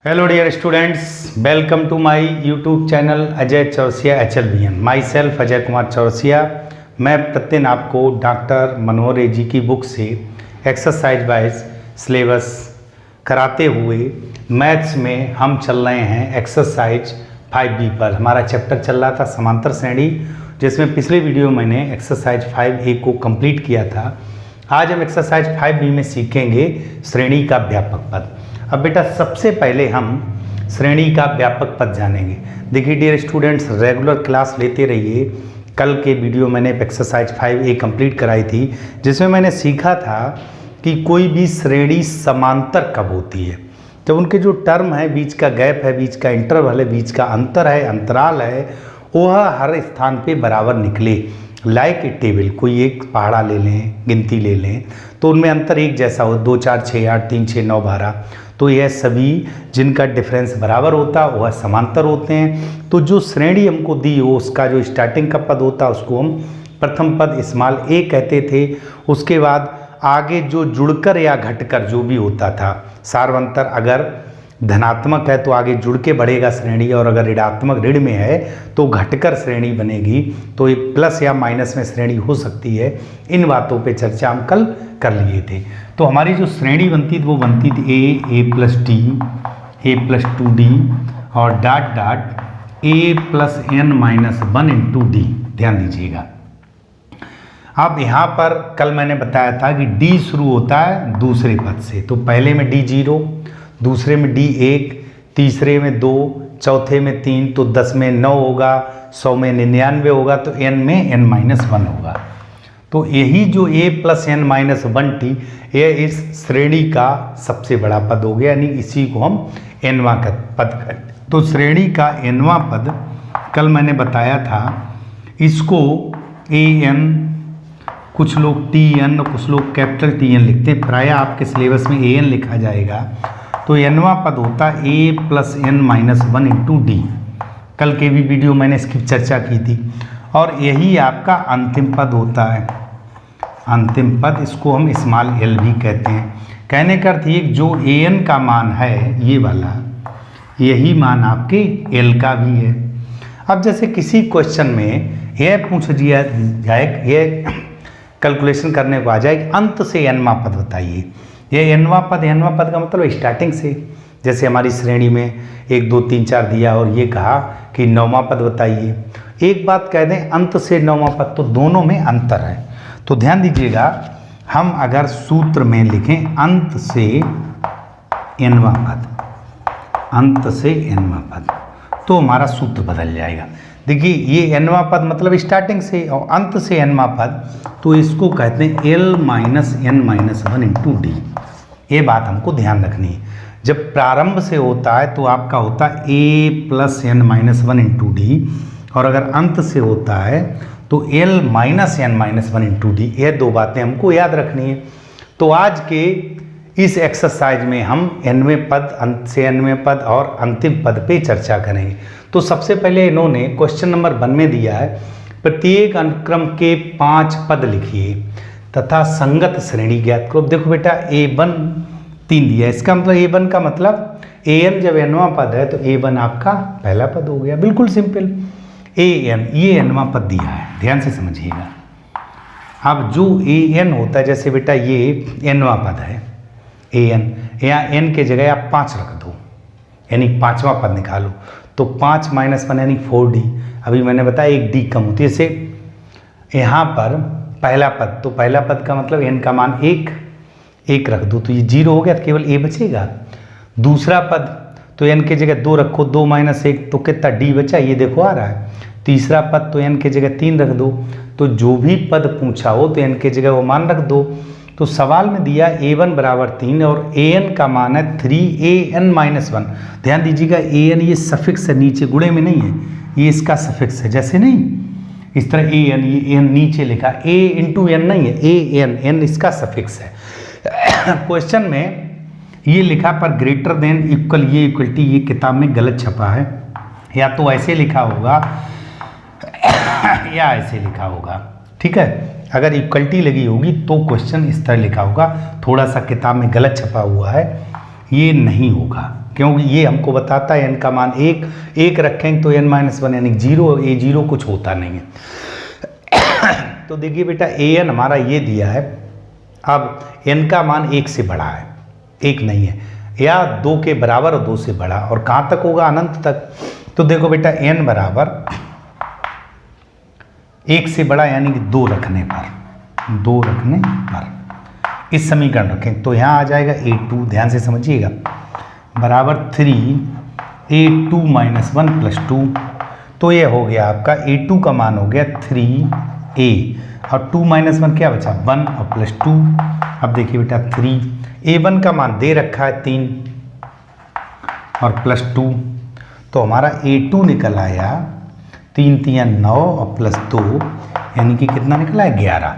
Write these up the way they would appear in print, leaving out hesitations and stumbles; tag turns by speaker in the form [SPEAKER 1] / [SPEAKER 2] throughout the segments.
[SPEAKER 1] Hello dear students, welcome to my YouTube channel Ajay Chaurasia HLBN। Myself Ajay Kumar Chaurasia. मैं प्रतिदिन आपको doctor मनोहर रेजी की बुक से एक्सरसाइज वाइज सिलेबस कराते हुए मैथ्स में हम चल रहे हैं एक्सरसाइज 5B पर। हमारा चैप्टर चल रहा था समांतर श्रेणी, जिसमें पिछले वीडियो मैंने एक्सरसाइज 5A को कंप्लीट किया था। आज हम एक्सरसाइज 5B में सीखेंगे श्रेणी का व्यापक पद। अब बेटा सबसे पहले हम श्रेणी का व्यापक पद जानेंगे। देखिए डियर स्टूडेंट्स, रेगुलर क्लास लेते रहिए। कल के वीडियो मैंने एक्सरसाइज 5A कंप्लीट कराई थी, जिसमें मैंने सीखा था कि कोई भी श्रेणी समांतर कब होती है। जब उनके जो टर्म है, बीच का गैप है, बीच का इंटरवल है, बीच का अंतर है, अंतराल है, वह हर स्थान पे बराबर निकले। लाइक ए टेबल, कोई एक पहाड़ा ले लें, गिनती ले लें, तो उनमें अंतर एक जैसा हो, 2 4 6 8 3 6 9 12, तो यह सभी जिनका डिफरेंस बराबर होता है वह समांतर होते हैं। तो जो श्रेणी हमको दी हो, उसका जो स्टार्टिंग का पद होता है उसको हम प्रथम पद स्मॉल a कहते थे। उसके बाद आगे जो जुड़कर या घटकर जो भी होता था, सार्वंतर अगर धनात्मक है तो आगे जुड़ के बढ़ेगा श्रेणी, और अगर ऋणात्मक ऋण में है तो घटकर श्रेणी बनेगी। तो ये प्लस या माइनस में श्रेणी हो सकती है। इन बातों पे चर्चा हम कल कर लिए थे। तो हमारी जो श्रेणी बनती थी वो बनती थी a plus d, a plus 2d और dot dot a plus n minus 1 into d। ध्यान दीजिएगा। अब यहाँ पर कल मैंने बताया था कि d शुरू होता है दूसरे पद से, तो पहले में d 0, दूसरे में d 1, तीसरे में 2, चौथे में 3, तो 10 में 9 होगा, 100 में 99 होगा, तो n में n माइनस 1 होगा। तो यही जो a plus n minus 1t, यह इस श्रेणी का सबसे बड़ा पद हो गया, यानी इसी को हम nवां पद कहते। तो श्रेणी का nवां पद कल मैंने बताया था, इसको an, कुछ लोग tn, कुछ लोग कैपिटल Tn लिखते हैं, प्रायः आपके सिलेबस में an लिखा जाएगा। तो nवां पद होता है a plus n minus 1 into D. कल के भी वीडियो मैंने इसकी चर्चा की थी। और यही आपका अंतिम पद होता है, अंतिम पद, इसको हम स्मॉल l भी कहते हैं। कहने का अर्थ ये, जो an का मान है ये वाला, यही मान आपके l का भी है। अब जैसे किसी क्वेश्चन में यह पूछ दिया जाए, यह कैलकुलेशन करने को आ जाए कि अंत से nवां पद बताइए। यह nवां पद का मतलब स्टार्टिंग से, जैसे हमारी श्रेणी में 1 2 3 4 दिया और ये कहा कि 9वां पद बताइए। एक बात कह दें, अंत से 9वां पद, तो दोनों में अंतर है। तो ध्यान दीजिएगा, हम अगर सूत्र में लिखें अंत से nवां पद, अंत से nवां पद, तो हमारा सूत्र बदल जाएगा। देखिए ये nवां पद मतलब स्टार्टिंग से, और अंत से nवां पद, तो इसको कहते हैं l minus n minus 1 into D. ये बात हमको ध्यान रखनी है। जब प्रारंभ से होता है तो आपका होता है a plus n minus 1 into D, और अगर अंत से होता है तो l minus n minus 1 into D. ये दो बातें हमको याद रखनी है। तो आज के इस एक्सरसाइज में हम nवें पद, अंत से nवें पद और अंतिम पद पे चर्चा करेंगे। तो सबसे पहले इन्होंने क्वेश्चन नंबर 1 में दिया है, प्रत्येक अनुक्रम के 5 पद लिखिए तथा संगत श्रेणी ज्ञात करो। देखो बेटा a1 3 दिया है, इसका मतलब a1 का मतलब an जब nवां पद है तो a1 आपका पहला पद हो गया। बिल्कुल सिंपल। an ये nवां पद दिया है, ध्यान से समझिएगा। अब जो an होता है, जैसे बेटा ये nवां पद है an, यहाँ n के जगह आप 5 रख दो, यानी 5वां पद निकालो, तो 5 माइनस 1 यानी 4d। अभी मैंने बताया एक d कम होती है। जैसे यहाँ पर पहला पद, तो पहला पद का मतलब n का मान 1 रख दो, तो ये 0 हो गया, तो केवल a बचेगा। दूसरा पद, तो n के जगह 2 रखो, 2 माइनस 1, तो कितना d बचा, ये देखो आ रहा है। तीसरा पद, तो n के जगह 3 रख दो। तो जो भी पद पूछा हो तो n के जगह वो मान रख दो। तो सवाल में दिया a1 बराबर 3 और an का मान है 3an माइनस 1। ध्यान दीजिएगा, an ये सफिक्स है, नीचे गुणे में नहीं है, ये इसका सफिक्स है। जैसे नहीं इस तरह an, ये n नीचे लिखा, a इंटू n नहीं है, n इसका सफिक्स है। क्वेश्चन में ये लिखा पर ग्रेटर देन इक्वल, ये इक्वलिटी ये किताब में गलत छपा है, या तो ऐसे लिखा होगा या ऐसे लिखा होगा। ठीक है, अगर इक्वलिटी लगी होगी तो क्वेश्चन इस तरह लिखा होगा, थोड़ा सा किताब में गलत छपा हुआ है, ये नहीं होगा, क्योंकि ये हमको बताता है n का मान एक रखेंगे तो n-1 यानी 0, ये 0 कुछ होता नहीं है। तो देखिए बेटा an हमारा ये दिया है, अब n का मान 1 से बड़ा है, 1 नहीं है, या 2 के बराबर और 2 से बड़ा, और कहाँ तक होगा, अनंत तक। तो देखो बेटा n बराबर 1 से बड़ा यानी कि 2 रखने पर इस समीकरण रखें तो यहाँ आ जाएगा a2, ध्यान से समझिएगा, बराबर 3a2 - 1 + 2। तो ये हो गया आपका a2 का मान हो गया 3a, और 2 - 1 क्या बचा, 1 और +2। अब देखिए बेटा 3a1 का मान दे रखा है 3 और +2, तो हमारा a2 निकल आया 3 × 9 और +2 यानी कि कितना निकला है, 11।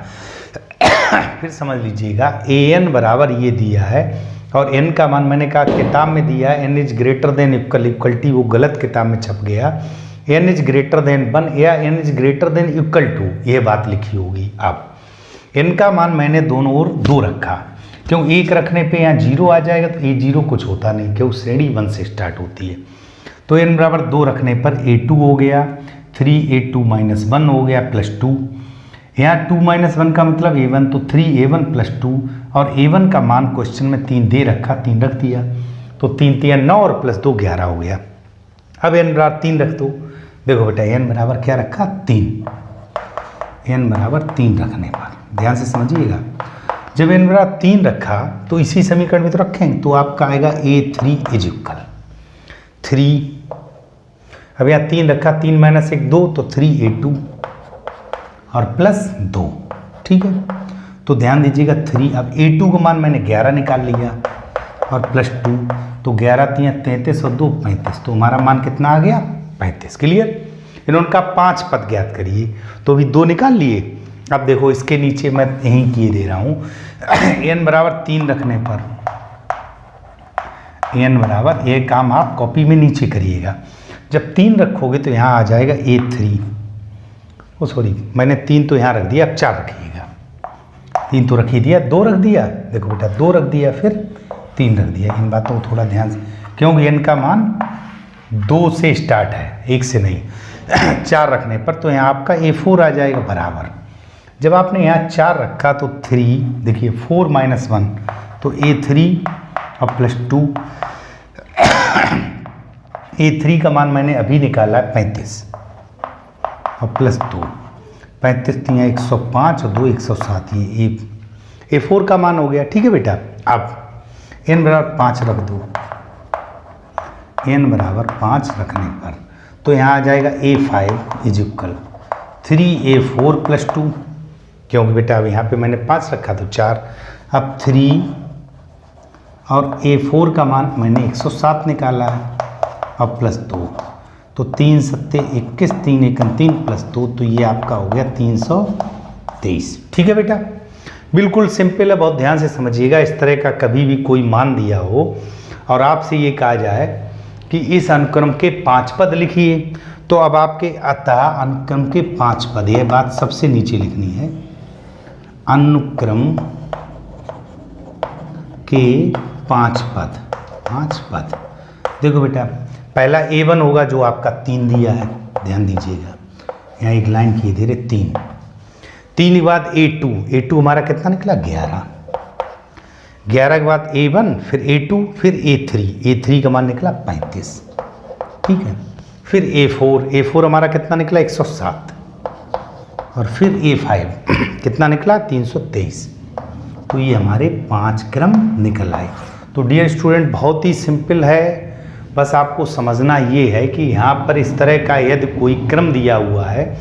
[SPEAKER 1] फिर समझ लीजिएगा an बराबर ये दिया है, और n का मान मैंने कहा किताब में दिया है n is greater than equal to, वो गलत किताब में छप गया, n इज ग्रेटर देन 1 या n is greater than equal to, ये बात लिखी होगी। अब n का मान मैंने दोनों ओर 2 रखा, क्यों 1 रखने पे यहाँ 0 आ जाएगा, तो ये 0 कुछ होता नहीं, क्यों श्रेणी 1 से स्टार्ट होती है। तो n बराबर 2 रखने पर a2 हो गया, 3a2 - 1 हो गया +2, यहाँ 2 - 1 का मतलब a1, तो 3a1 + 2, और a1 का मान क्वेश्चन में 3 दे रखा, 3 रख दिया, तो 3 × 9 और +2 11 हो गया। अब n बराबर 3 रख दो, देखो बेटा n बराबर क्या रखा, 3, n बराबर 3 रखने पर ध्यान से समझिएगा, जब n बराबर 3 रखा तो इसी समीकरण में तो रखेंगे, तो आपका आएगा a3 = 3। अब यहाँ 3 रखा, 3 - 1 2, तो 3a2 और +2, ठीक है। तो ध्यान दीजिएगा 3, अब a2 का मान मैंने 11 निकाल लिया और +2, तो 11 × 3 = 33 और 2 = 35, तो हमारा मान कितना आ गया, 35। क्लियर। इन्होंने कहा 5 पद ज्ञात करिए, तो अभी 2 निकाल लिए। अब देखो इसके नीचे मैं यहीं किए दे रहा हूँ, n बराबर 3 रखने पर, n बराबर, ये काम आप कॉपी में नीचे करिएगा, जब 3 रखोगे तो यहाँ आ जाएगा a3, ओ सॉरी मैंने 3 तो यहाँ रख दिया, अब 4 रखिएगा, 3 तो रख ही दिया, 2 रख दिया, देखो बेटा 2 रख दिया, फिर 3 रख दिया। इन बातों को थोड़ा ध्यान से, क्योंकि n का मान 2 से स्टार्ट है, 1 से नहीं। 4 रखने पर तो यहाँ आपका a4 आ जाएगा बराबर, जब आपने यहाँ 4 रखा तो 3, देखिए 4 - 1 तो a3 और +2, a3 का मान मैंने अभी निकाला है 35 और +2, 35 × 3 = 105 और 2 = 107, ये a4 का मान हो गया, ठीक है बेटा। अब n बराबर 5 रख दो, n बराबर 5 रखने पर तो यहाँ आ जाएगा a5 = 3a4 + 2, क्योंकि बेटा अब यहाँ पे मैंने 5 रखा तो 4, अब 3 और a4 का मान मैंने 107 निकाला है और +2, तो 3 × 7 = 21, 3 × 1 = 3 +2, तो ये आपका हो गया 323। ठीक है बेटा, बिल्कुल सिंपल है, बहुत ध्यान से समझिएगा। इस तरह का कभी भी कोई मान दिया हो और आपसे ये कहा जाए कि इस अनुक्रम के 5 पद लिखिए, तो अब आपके अतः अनुक्रम के 5 पद, यह बात सबसे नीचे लिखनी है, अनुक्रम के 5 पद। देखो बेटा, पहला a1 होगा जो आपका 3 दिया है, ध्यान दीजिएगा, यहाँ एक लाइन की धीरे 3 के बाद a2 हमारा कितना निकला 11 के बाद a1, फिर a2, फिर a3 का मान निकला 35, ठीक है। फिर a4 हमारा कितना निकला 107, और फिर a5 कितना निकला 323। तो ये हमारे 5 क्रम निकल आए। तो डियर स्टूडेंट, बहुत ही सिंपल है, बस आपको समझना ये है कि यहाँ पर इस तरह का यदि कोई क्रम दिया हुआ है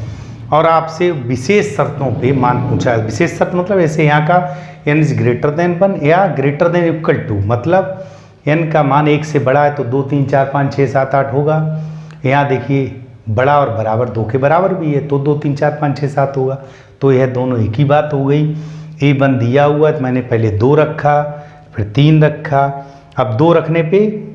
[SPEAKER 1] और आपसे विशेष शर्तों पे मान पूछा है, विशेष शर्त मतलब ऐसे यहाँ का n इज ग्रेटर देन 1 या ग्रेटर देन इक्वल टू, मतलब n का मान 1 से बड़ा है तो 2 3 4 5 6 7 8 होगा। यहाँ देखिए बड़ा और बराबर 2 के बराबर भी है तो 2 3 4 5 6 7 होगा, तो यह दोनों एक ही बात हो गई। a1 दिया हुआ है तो मैंने पहले 2 रखा, फिर 3 रखा, अब 2 रखने पे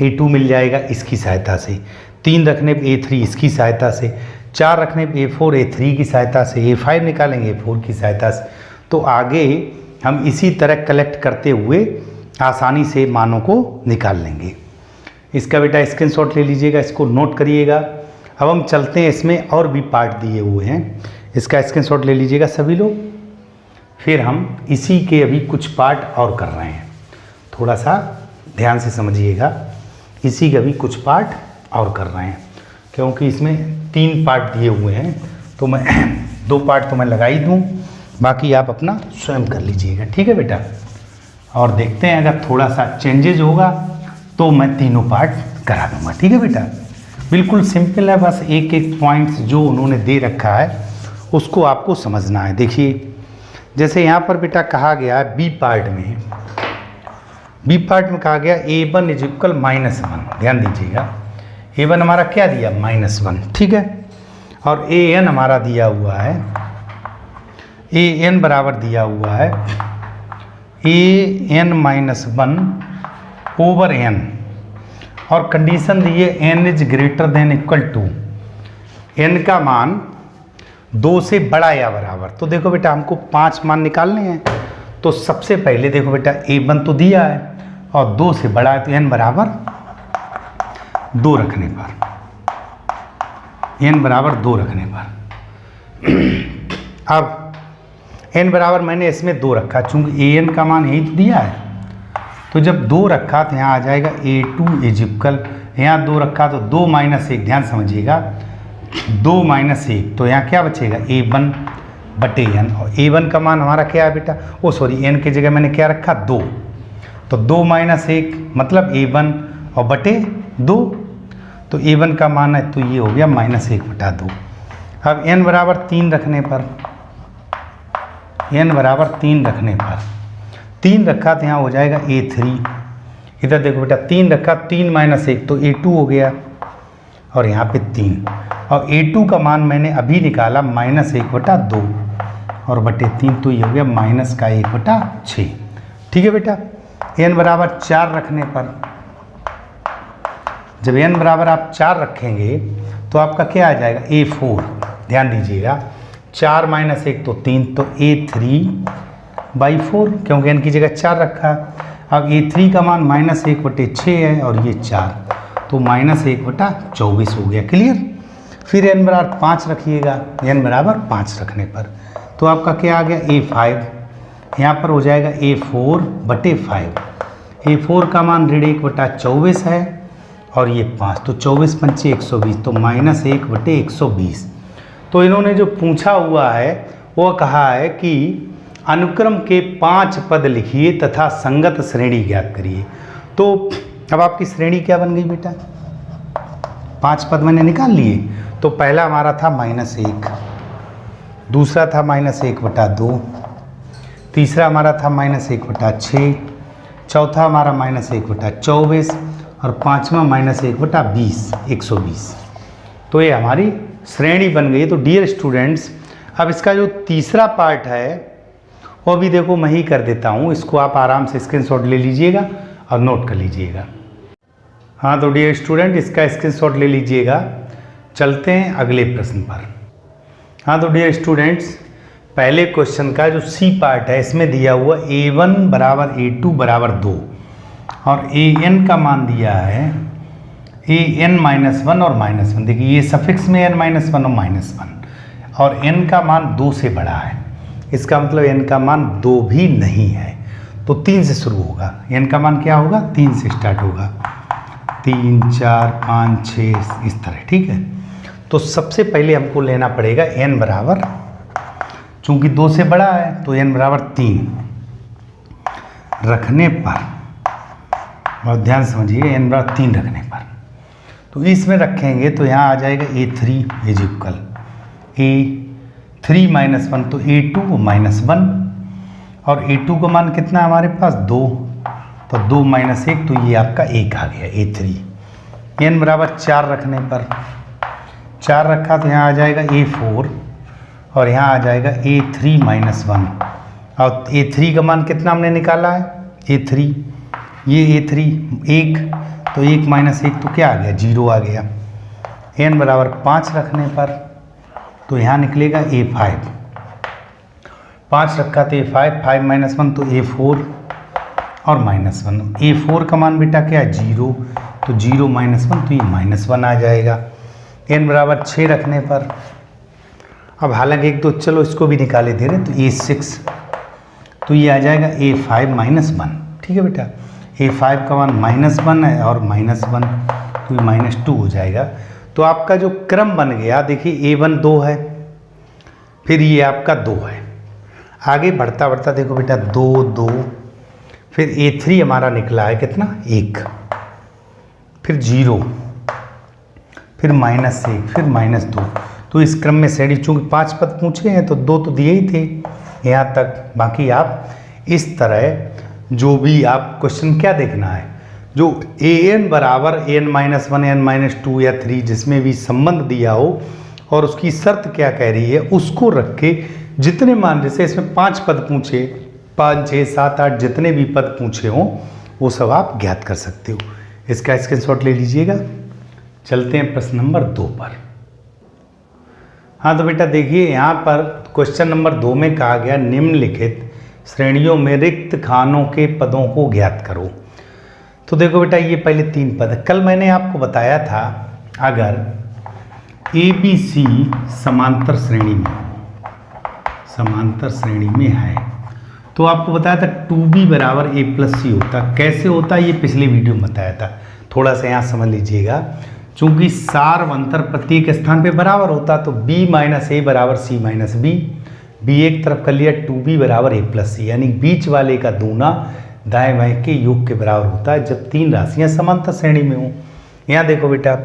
[SPEAKER 1] a2 मिल जाएगा इसकी सहायता से, 3 रखने पे a3 इसकी सहायता से, 4 रखने पे a4 a3 की सहायता से, a5 निकालेंगे a4 की सहायता से। तो आगे हम इसी तरह कलेक्ट करते हुए आसानी से मानों को निकाल लेंगे। इसका बेटा स्क्रीनशॉट ले लीजिएगा, इसको नोट करिएगा। अब हम चलते हैं, इसमें और भी पार्ट दिए हुए हैं, इसका स्क्रीनशॉट ले लीजिएगा सभी लोग। फिर हम इसी के अभी कुछ पार्ट और कर रहे हैं, थोड़ा सा ध्यान से समझिएगा। इसी के अभी कुछ पार्ट और कर रहे हैं, क्योंकि इसमें 3 पार्ट दिए हुए हैं, तो मैं 2 पार्ट तो मैं लगा ही दूँ, बाकी आप अपना स्वयं कर लीजिएगा, ठीक है बेटा। और देखते हैं अगर थोड़ा सा चेंजेज होगा तो मैं 3 पार्ट करा दूँगा, ठीक है बेटा। बिल्कुल सिंपल है, बस एक एक पॉइंट्स जो उन्होंने दे रखा है उसको आपको समझना है। देखिए जैसे यहाँ पर बेटा कहा गया है बी पार्ट में कहा गया A1 = -1, ध्यान दीजिएगा। A1 हमारा क्या दिया, -1, ठीक है। और AN हमारा दिया हुआ है, AN बराबर दिया हुआ है AN -1/n, और कंडीशन दी है n > n का मान 2 से बड़ा या बराबर। तो देखो बेटा हमको 5 मान निकालने हैं, तो सबसे पहले देखो बेटा A1 तो दिया है और 2 से बड़ा है, तो n बराबर 2 रखने पर, n बराबर 2 रखने पर अब n बराबर मैंने इसमें 2 रखा, चूंकि an का मान यही तो दिया है, तो जब 2 रखा तो यहाँ आ जाएगा A2 = यहाँ 2 रखा तो 2 - 1, ध्यान समझिएगा, 2 - 1, तो यहाँ क्या बचेगा A1/n। और A1 का मान हमारा क्या है बेटा, n की जगह मैंने क्या रखा 2, तो 2 - 1 मतलब A1 और बटे 2, तो A1 का मान है तो ये हो गया -1/2। अब n बराबर 3 रखने पर, n बराबर 3 रखने पर 3 रखा तो यहाँ हो जाएगा A3। इधर देखो बेटा 3 रखा, 3 - 1 तो A2 हो गया, और यहाँ पे 3, और A2 का मान मैंने अभी निकाला -1/2 और बटे 3, तो ये हो गया -1/6, ठीक है बेटा। n बराबर 4 रखने पर, जब n बराबर आप 4 रखेंगे तो आपका क्या आ जाएगा A4, ध्यान दीजिएगा, 4 - 1 तो 3, तो A3/4, क्योंकि n की जगह 4 रखा। अब A3 का मान -1/6 है और ये 4, तो -1/24 हो गया, क्लियर। फिर n बराबर 5 रखिएगा, n बराबर 5 रखने पर तो आपका क्या आ गया A5, यहाँ पर हो जाएगा A4/5। A4 का मान 1/24 है और ये 5, तो 24 × 5 = 120, तो -1/120। तो इन्होंने जो पूछा हुआ है वो कहा है कि अनुक्रम के 5 पद लिखिए तथा संगत श्रेणी ज्ञात करिए। तो अब आपकी श्रेणी क्या बन गई बेटा, 5 पद मैंने निकाल लिए। तो पहला हमारा था -1, दूसरा था -1/2, तीसरा हमारा था -1/6, चौथा हमारा -1/24 और पाँचवा -1/20, 120। तो ये हमारी श्रेणी बन गई। तो डियर स्टूडेंट्स, अब इसका जो तीसरा पार्ट है वो भी देखो मैं ही कर देता हूँ, इसको आप आराम से स्क्रीनशॉट ले लीजिएगा और नोट कर लीजिएगा। हाँ तो डियर स्टूडेंट, इसका स्क्रीनशॉट ले लीजिएगा। चलते हैं अगले प्रश्न पर। हाँ तो डियर स्टूडेंट्स, पहले क्वेश्चन का जो सी पार्ट है इसमें दिया हुआ A1 = A2 = 2 और AN का मान दिया है AN -1 और -1। देखिए ये सफिक्स में n -1 और -1, और n का मान 2 से बड़ा है, इसका मतलब n का मान 2 भी नहीं है, तो 3 से शुरू होगा। n का मान क्या होगा, 3 से स्टार्ट होगा, 3 4 5 6 इस तरह, ठीक है। तो सबसे पहले हमको लेना पड़ेगा n बराबर, चूंकि 2 से बड़ा है तो n बराबर 3 रखने पर, बहुत ध्यान समझिए, n बराबर 3 रखने पर तो इसमें रखेंगे तो यहाँ आ जाएगा A3 = A3 -1, तो A2 -1, और A2 का मान कितना है हमारे पास 2, तो 2 - 1, तो ये आपका 1 आ गया A3। n बराबर 4 रखने पर, 4 रखा तो यहाँ आ जाएगा A4 और यहाँ आ जाएगा A3 -1, और A3 का मान कितना हमने निकाला है A3, ये A3 1, तो 1 - 1 तो क्या आ गया 0 आ गया। n बराबर 5 रखने पर तो यहाँ निकलेगा A5, 5 रखा तो A5, 5 - 1 तो A4, और -1। A4 का मान बेटा क्या है 0, तो 0 -1 तो ये -1 आ जाएगा n बराबर 6 रखने पर। अब हालांकि एक तो चलो इसको भी निकाले दे रहे हैं, तो A6 तो ये आ जाएगा A5 -1। ठीक है बेटा, A5 का मान -1 है और -1 तो ये -2 हो जाएगा। तो आपका जो क्रम बन गया देखिए A1 2 है, फिर ये आपका 2 है, आगे बढ़ता बढ़ता देखो बेटा 2 2, फिर A3 हमारा निकला है कितना 1, फिर 0, फिर -1, फिर -2। तो इस क्रम में श्रेणी चूंकि 5 पद पूछे हैं तो 2 तो दिए ही थे यहाँ तक। बाकी आप इस तरह जो भी आप क्वेश्चन क्या देखना है, जो an बराबर n-1 n-2 या 3 जिसमें भी संबंध दिया हो और उसकी शर्त क्या कह रही है उसको रख के जितने मान, जैसे इसमें 5 पद पूछे, 5 6 7 8 जितने भी पद पूछे हों वो सब आप ज्ञात कर सकते हो। इसका स्क्रीनशॉट ले लीजिएगा। चलते हैं प्रश्न नंबर 2 पर। हाँ तो बेटा देखिए यहाँ पर क्वेश्चन नंबर 2 में कहा गया निम्नलिखित श्रेणियों में रिक्त खानों के पदों को ज्ञात करो। तो देखो बेटा ये पहले 3 पद है। कल मैंने आपको बताया था अगर ABC समांतर श्रेणी में है तो आपको बताया था 2B बराबर A+C होता। कैसे होता है ये पिछले वीडियो में बताया था, थोड़ा सा यहाँ समझ लीजिएगा। चूंकि सार्वंतर प्रत्येक स्थान पे बराबर होता तो B - A बराबर C - B, B एक तरफ कर लिया 2B बराबर A+C, यानी बीच वाले का दूना दाएं बाएं के योग के बराबर होता है जब 3 राशियां समांतर श्रेणी में हों। यहाँ देखो बेटा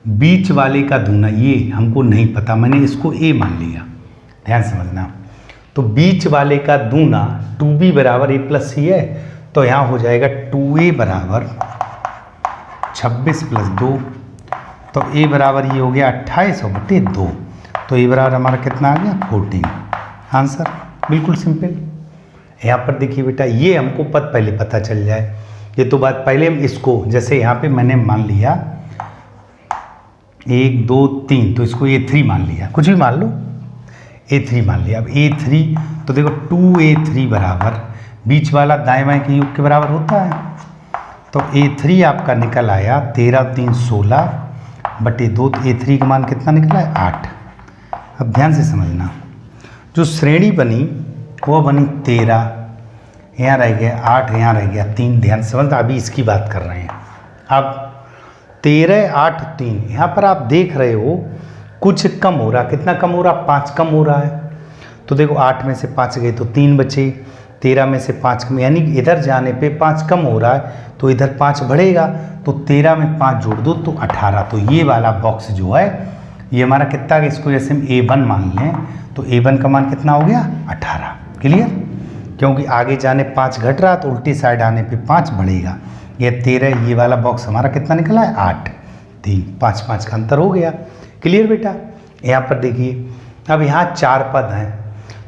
[SPEAKER 1] बीच वाले का दूना ये हमको नहीं पता, मैंने इसको A मान लिया, ध्यान समझना। तो बीच वाले का दूना 2B बराबर A+C है तो यहाँ हो जाएगा 2A बराबर 26 + 2, तो A बराबर ये हो गया 28/2, तो A बराबर हमारा कितना आ गया 14। आंसर बिल्कुल सिंपल। यहाँ पर देखिए बेटा ये हमको पद पहले पता चल जाए, ये तो बात पहले हम इसको, जैसे यहाँ पे मैंने मान लिया 1 2 3 तो इसको A3 मान लिया, कुछ भी मान लो A3 मान लिया। अब A3 तो देखो 2A3 बराबर बीच वाला दाएं बाएं के योग के बराबर होता है, तो A3 आपका निकल आया 13 3 16/2, तो A3 का मान कितना निकला है 8। अब ध्यान से समझना, जो श्रेणी बनी वो बनी 13, यहाँ रह गया 8, यहाँ रह गया 3, ध्यान से समझना, अभी इसकी बात कर रहे हैं। अब 13 8 3 यहाँ पर आप देख रहे हो कुछ कम हो रहा, कितना कम हो रहा 5 कम हो रहा है। तो देखो 8 में से 5 गए तो 3 बचे, 13 में से 5 कम, यानी इधर जाने पे 5 कम हो रहा है तो इधर 5 बढ़ेगा, तो 13 में 5 जोड़ दो तो 18। तो ये वाला बॉक्स जो है ये हमारा कितना है, इसको जैसे हम A1 मान लें तो A1 का मान कितना हो गया 18। क्लियर, क्योंकि आगे जाने 5 घट रहा तो उल्टी साइड आने पे 5 बढ़ेगा। ये 13, ये वाला बॉक्स हमारा कितना निकला है 8 3, 5 5 का अंतर हो गया। क्लियर बेटा। यहाँ पर देखिए अब यहाँ 4 पद हैं,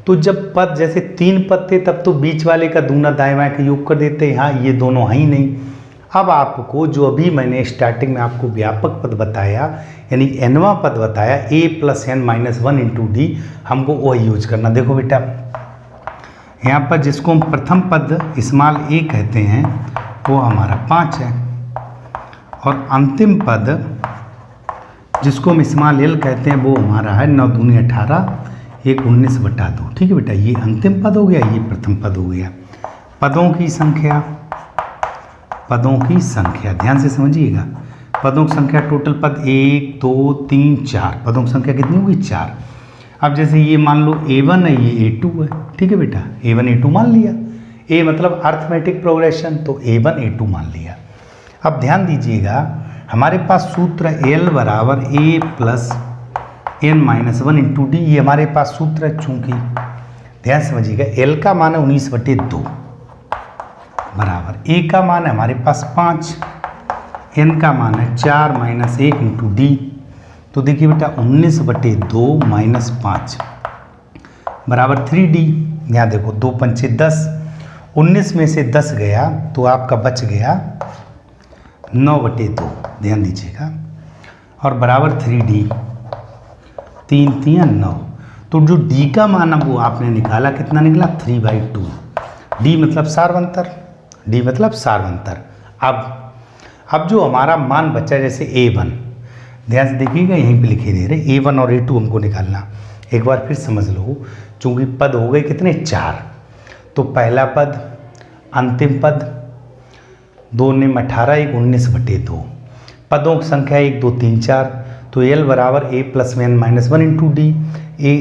[SPEAKER 1] तो जब पद जैसे 3 पद थे तब तो बीच वाले का दूना दाएं बाएं का योग कर देते, यहाँ ये दोनों हैं ही नहीं। अब आपको जो अभी मैंने स्टार्टिंग में आपको व्यापक पद बताया यानी nवां पद बताया A + n - 1 × D, हमको वो यूज करना। देखो बेटा यहाँ पर जिसको हम प्रथम पद स्मॉल a कहते हैं वो हमारा 5 है, और अंतिम पद जिसको हम स्मॉल l कहते हैं वो हमारा है 9 दूनी 18 1 19/2। ठीक है बेटा, ये अंतिम पद हो गया, ये प्रथम पद हो गया। पदों की संख्या ध्यान से समझिएगा। पदों की संख्या टोटल पद 1 2 3 4, पदों की संख्या कितनी होगी 4। अब जैसे ये मान लो A1 है, ये A2 है। ठीक है बेटा, A1 A2 मान लिया, A मतलब अर्थमेटिक प्रोग्रेशन, तो A1 A2 मान लिया। अब ध्यान दीजिएगा हमारे पास सूत्र L बराबर A + n - 1 × D, ये हमारे पास सूत्र है। चूंकि ध्यान समझिएगा L का मान है 19/2 बराबर A का मान है हमारे पास 5, n का मान है 4 - 1 × D। तो देखिए बेटा 19/2 - 5 बराबर 3D। यहाँ देखो 2 पंचे 10, 19 में से 10 गया तो आपका बच गया 9/2, ध्यान दीजिएगा, और बराबर 3D, 3 3 9। तो जो D का मान है वो आपने निकाला, कितना निकला 3/2। D मतलब सार्वंतर, डी मतलब सार्वंतर। अब जो हमारा मान बचा जैसे A1, ध्यान से देखिएगा यहीं पे लिखे दे रहे A1 और A2 हमको निकालना। एक बार फिर समझ लो, चूंकि पद हो गए कितने 4, तो पहला पद, अंतिम पद, 2 ने 18, 1 19/2, पदों की संख्या 1 2 3 4, तो L बराबर A + n - 1 × D।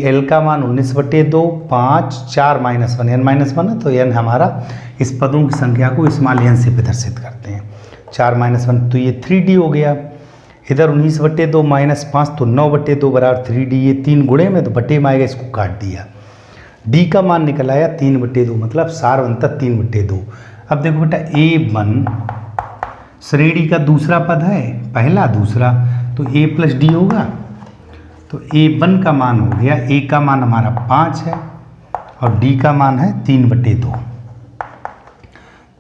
[SPEAKER 1] L का मान 19/2, 5 4 - 1 n - 1 है, तो n हमारा इस पदों की संख्या को स्मॉल n से प्रदर्शित करते हैं। 4 - 1 तो ये 3D हो गया। इधर 19/2 - 5 तो 9/2 बराबर 3D। ये 3 गुणे में तो बटे में आएगा, इसको काट दिया। D का मान निकल आया 3/2, मतलब सार्वंतर 3/2। अब देखो बेटा A1 श्रेणी का दूसरा पद है, पहला दूसरा, तो A + D होगा। तो A1 का मान हो गया, A का मान हमारा 5 है और D का मान है 3/2।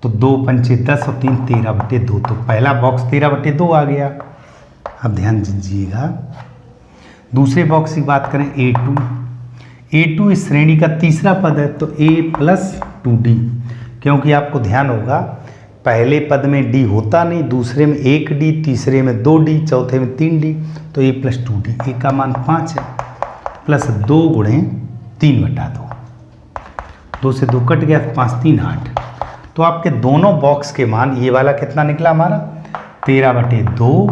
[SPEAKER 1] तो 2 × 5 = 10 और 3 = 13/2, तो पहला बॉक्स 13/2 आ गया। अब ध्यान दीजिएगा, दूसरे बॉक्स की बात करें A2 इस श्रेणी का तीसरा पद है, तो A + 2D, क्योंकि आपको ध्यान होगा पहले पद में D होता नहीं, दूसरे में 1D, तीसरे में 2D, चौथे में 3D, तो A + 2D। A का मान 5 है, प्लस 2 × 3/2, 2 से 2 कट गया, 5 3 8। तो आपके दोनों बॉक्स के मान, ये वाला कितना निकला हमारा 13/2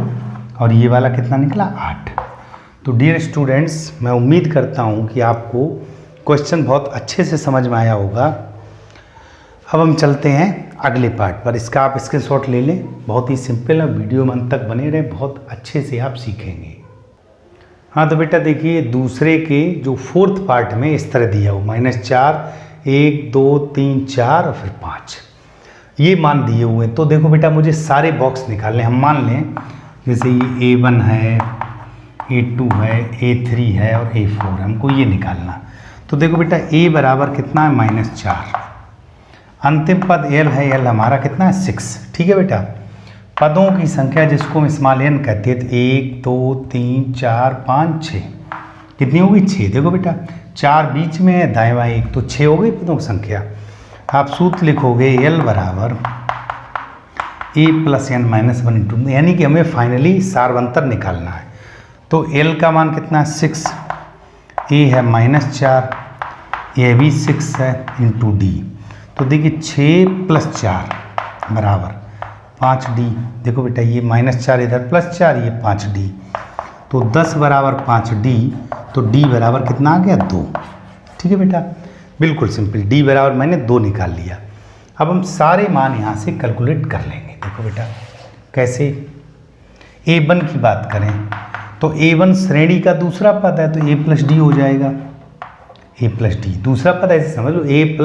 [SPEAKER 1] और ये वाला कितना निकला 8। तो डियर स्टूडेंट्स, मैं उम्मीद करता हूँ कि आपको क्वेश्चन बहुत अच्छे से समझ में आया होगा। अब हम चलते हैं अगले पार्ट पर। इसका आप स्क्रीनशॉट ले लें, बहुत ही सिंपल है, वीडियो में अंत तक बने रहें, बहुत अच्छे से आप सीखेंगे। हाँ तो बेटा देखिए, दूसरे के जो 4th पार्ट में इस तरह दिया हो -4 1 2 3 4 और फिर 5, ये मान दिए हुए हैं। तो देखो बेटा, मुझे सारे बॉक्स निकालने। हम मान लें जैसे ये A1 है, A2 है, A3 है और A4, हमको ये निकालना। तो देखो बेटा, A बराबर कितना है -4, अंतिम पद L है, L हमारा कितना है 6, ठीक है बेटा। पदों की संख्या जिसको हम स्मॉल n कहते हैं, तो 1 2 3 4 5 6, कितनी होगी 6। देखो बेटा 4 बीच में है, दाएं बाएं 1, तो 6 हो गई पदों की संख्या। आप सूत्र लिखोगे L बराबर A + n - 1 × D, यानी कि हमें फाइनली सार्वंतर निकालना है। तो L का मान कितना है 6, A है -4, ये भी 6 है × D। तो देखिए 6 + 4 बराबर 5D। देखो बेटा ये -4 इधर +4, ये 5D, तो 10 बराबर 5D, तो D बराबर कितना आ गया 2, ठीक है बेटा, बिल्कुल सिंपल। D बराबर मैंने 2 निकाल लिया। अब हम सारे मान यहाँ से कैलकुलेट कर लेंगे। देखो बेटा कैसे, A1 की बात करें तो A1 श्रेणी का दूसरा पद है, तो A + D हो जाएगा। A + D दूसरा पद ऐसे समझ लो, A +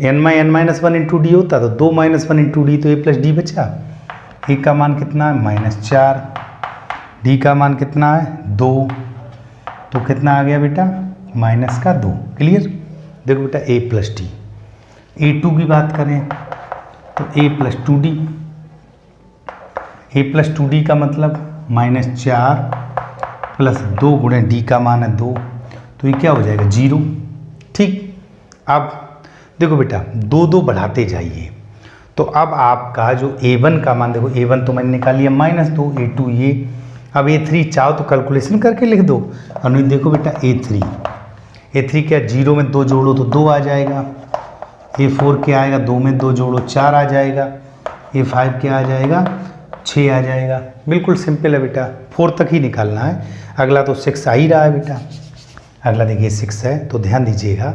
[SPEAKER 1] n - 1 × D होता, तो 2 - 1 × D, तो A + D बचा। A का मान कितना है -4, D का मान कितना है 2, तो कितना आ गया बेटा -2। क्लियर। देखो बेटा A + D। A2 की बात करें तो A + 2D, A + 2D का मतलब -4 + 2 × D का मान है 2, तो ये क्या हो जाएगा 0, ठीक। अब देखो बेटा 2 2 बढ़ाते जाइए, तो अब आपका जो A1 का मान, देखो A1 तो मैंने निकाल लिया -2, A2 ये, अब A3 चाहो तो कैलकुलेशन करके लिख दो। और नहीं देखो बेटा A3 क्या, 0 में 2 जोड़ो तो 2 आ जाएगा। A4 क्या आएगा, 2 में 2 जोड़ो 4 आ जाएगा। A5 क्या आ जाएगा 6 आ जाएगा। बिल्कुल सिंपल है बेटा, 4 तक ही निकालना है, अगला तो 6 आ ही रहा है बेटा। अगला देखिए 6 है, तो ध्यान दीजिएगा,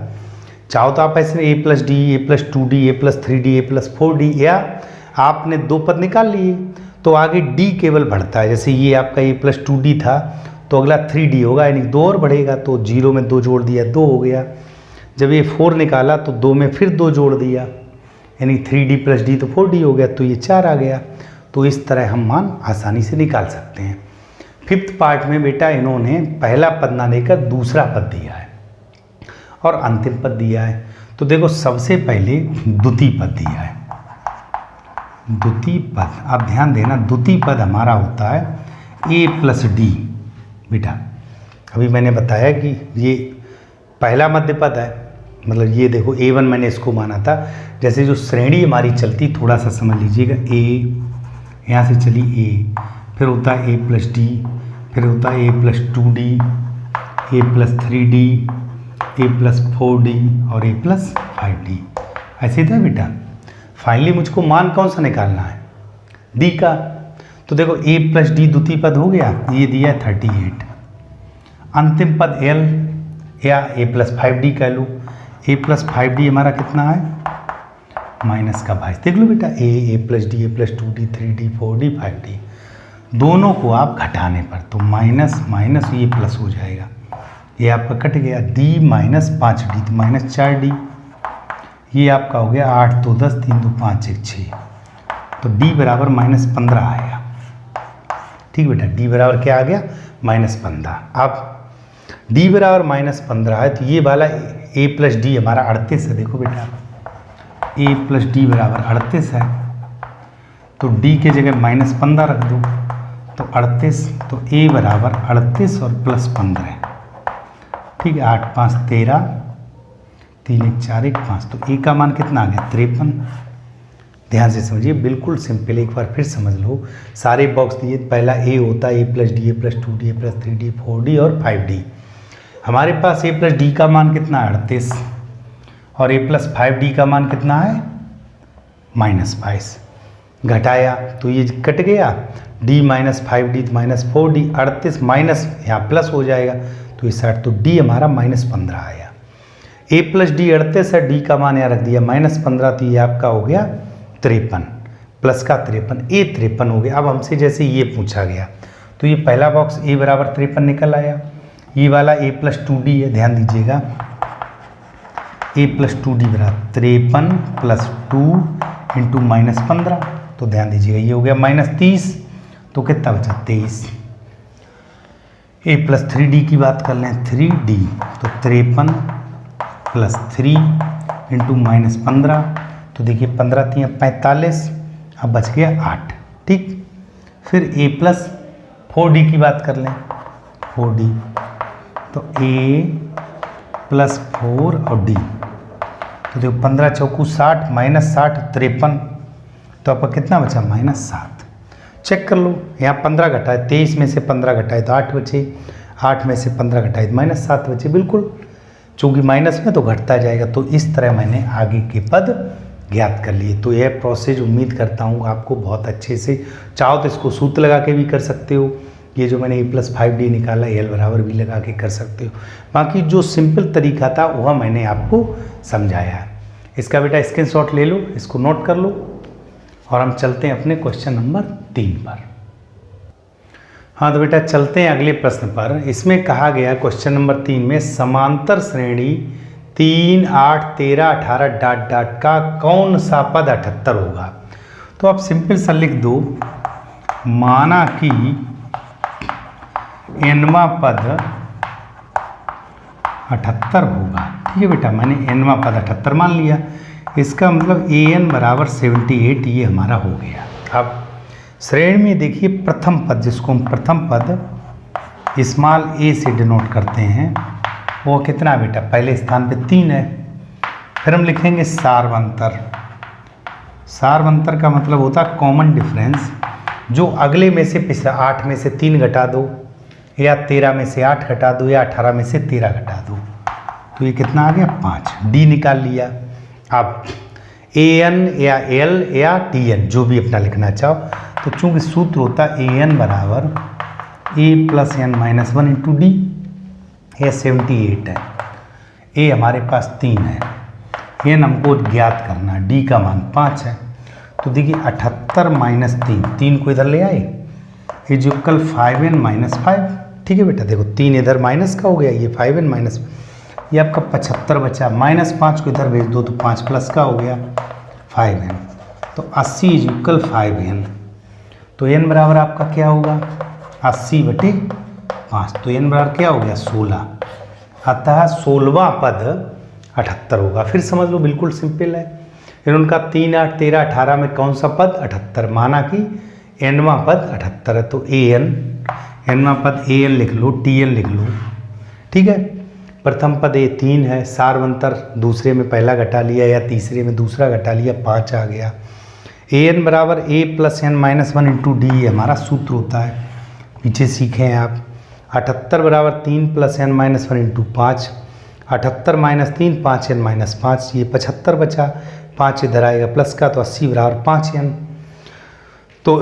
[SPEAKER 1] चाहो तो आप ऐसे A + D, A + 2D, A + 3D, A + 4D, या आपने 2 पद निकाल लिए तो आगे D केवल बढ़ता है। जैसे ये आपका A + 2D था, तो अगला 3D होगा, यानी 2 और बढ़ेगा, तो 0 में 2 जोड़ दिया 2 हो गया। जब ये 4 निकाला तो 2 में फिर 2 जोड़ दिया, यानी 3D + D तो 4D हो गया, तो ये 4 आ गया। तो इस तरह हम मान आसानी से निकाल सकते हैं। 5th पार्ट में बेटा इन्होंने पहला पद ना लेकर दूसरा पद दिया है और अंतिम पद दिया है। तो देखो सबसे पहले द्वितीय पद दिया है, द्वितीय पद। अब ध्यान देना, द्वितीय पद हमारा होता है A + D। बेटा अभी मैंने बताया कि ये पहला मध्य पद है, मतलब ये देखो A1 मैंने इसको माना था। जैसे जो श्रेणी हमारी चलती, थोड़ा सा समझ लीजिएगा, A यहाँ से चली A, फिर होता है A+D, फिर होता है A+2D, A+3D, A+4D और A+5D। ऐसे था बेटा। फाइनली मुझको मान कौन सा निकालना है? D का। तो देखो A+D द्वितीय पद हो गया, ये दिया है 38। अंतिम पद L या A+5D कह लो। A+5D हमारा कितना है? माइनस का 22। देख लो बेटा, A+D, A+2D, 3D, 4D, 5D, दोनों को आप घटाने पर तो माइनस माइनस ये प्लस हो जाएगा, ये आपका कट गया। D -5D तो -4D, ये आपका हो गया 8 2 10 3 2 5 1 6, तो D बराबर -15 आएगा। ठीक बेटा, D बराबर क्या आ गया? -15। अब D बराबर -15 है तो ये वाला A+D हमारा 38 है। देखो बेटा, A+D बराबर 38 है, तो D के जगह -15 रख दो तो 38, तो A बराबर 38 और +15 है। ठीक है, 8 5 13, 3 1 4 1 5, तो A का मान कितना आ गया? 53। ध्यान से समझिए, बिल्कुल सिंपल। एक बार फिर समझ लो, सारे बॉक्स दिए, पहला A होता है A+D, A+2D, A+3D, 4D और 5D। हमारे पास A+D का मान कितना है? 38, और A+5D का मान कितना है? -22। घटाया तो ये कट गया, D -5D -4D, 38 माइनस यहाँ प्लस हो जाएगा तो ये 60, तो D हमारा -15 आया। A+D 38 है, D का मान यहाँ रख दिया -15, तो ये आपका हो गया 53, प्लस का 53, A 53 हो गया। अब हमसे जैसे ये पूछा गया तो ये पहला बॉक्स A बराबर 53 निकल आया। ये वाला A+2D है, ध्यान दीजिएगा, A+2D बराबर 53 + 2 × -15, तो ध्यान दीजिएगा ये हो गया -30, तो कितना बचा? 23। A+3D की बात कर लें, 3D, तो 53 + 3 × -15, तो देखिए 15 3 45, अब बच गया 8। ठीक, फिर A+4D की बात कर लें, 4D, तो A+4 और D, तो देखो 15 चौकू 60 -60 53, तो आपका कितना बचा? -7। चेक कर लो, यहाँ 15 घटाए, 23 में से 15 घटाए तो 8 बचे, 8 में से 15 घटाए तो -7 बचे। बिल्कुल, चूँकि माइनस में तो घटता जाएगा। तो इस तरह मैंने आगे के पद ज्ञात कर लिए। तो यह प्रोसेस उम्मीद करता हूँ आपको बहुत अच्छे से, चाहो तो इसको सूत्र लगा के भी कर सकते हो, ये जो मैंने A+5D निकाला L बराबर भी लगा के कर सकते हो। बाकी जो सिंपल तरीका था वह मैंने आपको समझाया है। इसका बेटा स्क्रीनशॉट ले लो, इसको नोट कर लो, और हम चलते हैं अपने क्वेश्चन नंबर 3 पर। हाँ तो बेटा चलते हैं अगले प्रश्न पर। इसमें कहा गया क्वेश्चन नंबर 3 में समांतर श्रेणी 3 8 13 18 डॉट डॉट का कौन सा पद 78 होगा? तो आप सिंपल सा लिख दो, माना कि nवां पद 78 होगा। ठीक है बेटा, मैंने nवां पद 78 मान लिया, इसका मतलब an बराबर 78 ये हमारा हो गया। अब श्रेणी में देखिए प्रथम पद, जिसको हम प्रथम पद स्मॉल a से डिनोट करते हैं, वो कितना बेटा? पहले स्थान पे 3 है। फिर हम लिखेंगे सार्वंतर। सार्वंतर का मतलब होता है कॉमन डिफरेंस, जो अगले में से पिछला 8 में से 3 घटा दो, या 13 में से 8 घटा दो, या 18 में से 13 घटा दो, तो ये कितना आ गया? 5। D निकाल लिया। अब an या l या tn जो भी अपना लिखना चाहो, तो चूंकि सूत्र होता है an बराबर a+n - 1 × d, ये 78 है, a हमारे पास 3 है, n हमको ज्ञात करना है, d का मान 5 है। तो देखिए 78 - 3, 3 को इधर ले आए, इज इक्वल 5n - 5। ठीक है बेटा, देखो 3 इधर माइनस का हो गया, ये 5n माइनस, ये आपका 75 बचा, -5 को इधर भेज दो तो 5 प्लस का हो गया 5n, तो 80 इज इक्वल 5n। तो n बराबर आपका क्या होगा? 80/5, तो n बराबर क्या हो गया? 16। अतः 16वां पद 78 होगा। फिर समझ लो, बिल्कुल सिंपल है। फिर उनका 3 8 13 18 में कौन सा पद? 78, माना कि nवां पद 78 है, तो an, nवां पद an लिख लो, tn लिख लो। ठीक है, प्रथम पद ए 3 है, सार्वंतर दूसरे में पहला घटा लिया या तीसरे में दूसरा घटा लिया, 5 आ गया। an बराबर a plus n minus 1 into D हमारा सूत्र होता है, पीछे सीखे हैं आप। 78 बराबर 3 plus n minus 1 into 5, 78 minus 3 5n minus 5, ये 75 बचा, 5 इधर आएगा प्लस का, तो 80 बराबर 5n। तो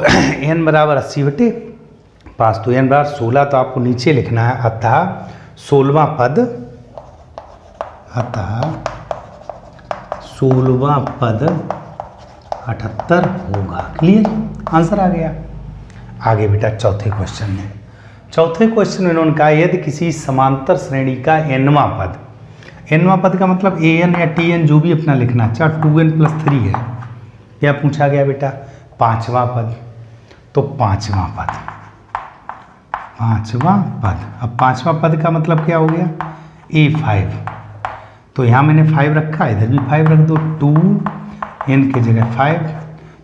[SPEAKER 1] n बराबर 80/5, तो n बराबर 16, तो आपको नीचे लिखना है अतः 16वां पद, अतः 16वां पद 78 होगा। क्लियर, आंसर आ गया। आगे बेटा चौथे क्वेश्चन में, चौथे क्वेश्चन में इन्होंने कहा यदि किसी समांतर श्रेणी का nवां पद, nवां पद का मतलब an या tn जो भी अपना लिखना, चाहे 2n प्लस 3 है, क्या पूछा गया बेटा, 5वां पद, तो 5वां पद, 5वां पद। अब 5वां पद का मतलब क्या हो गया, a5, तो यहाँ मैंने 5 रखा, इधर भी 5 रख दो, 2n के जगह 5,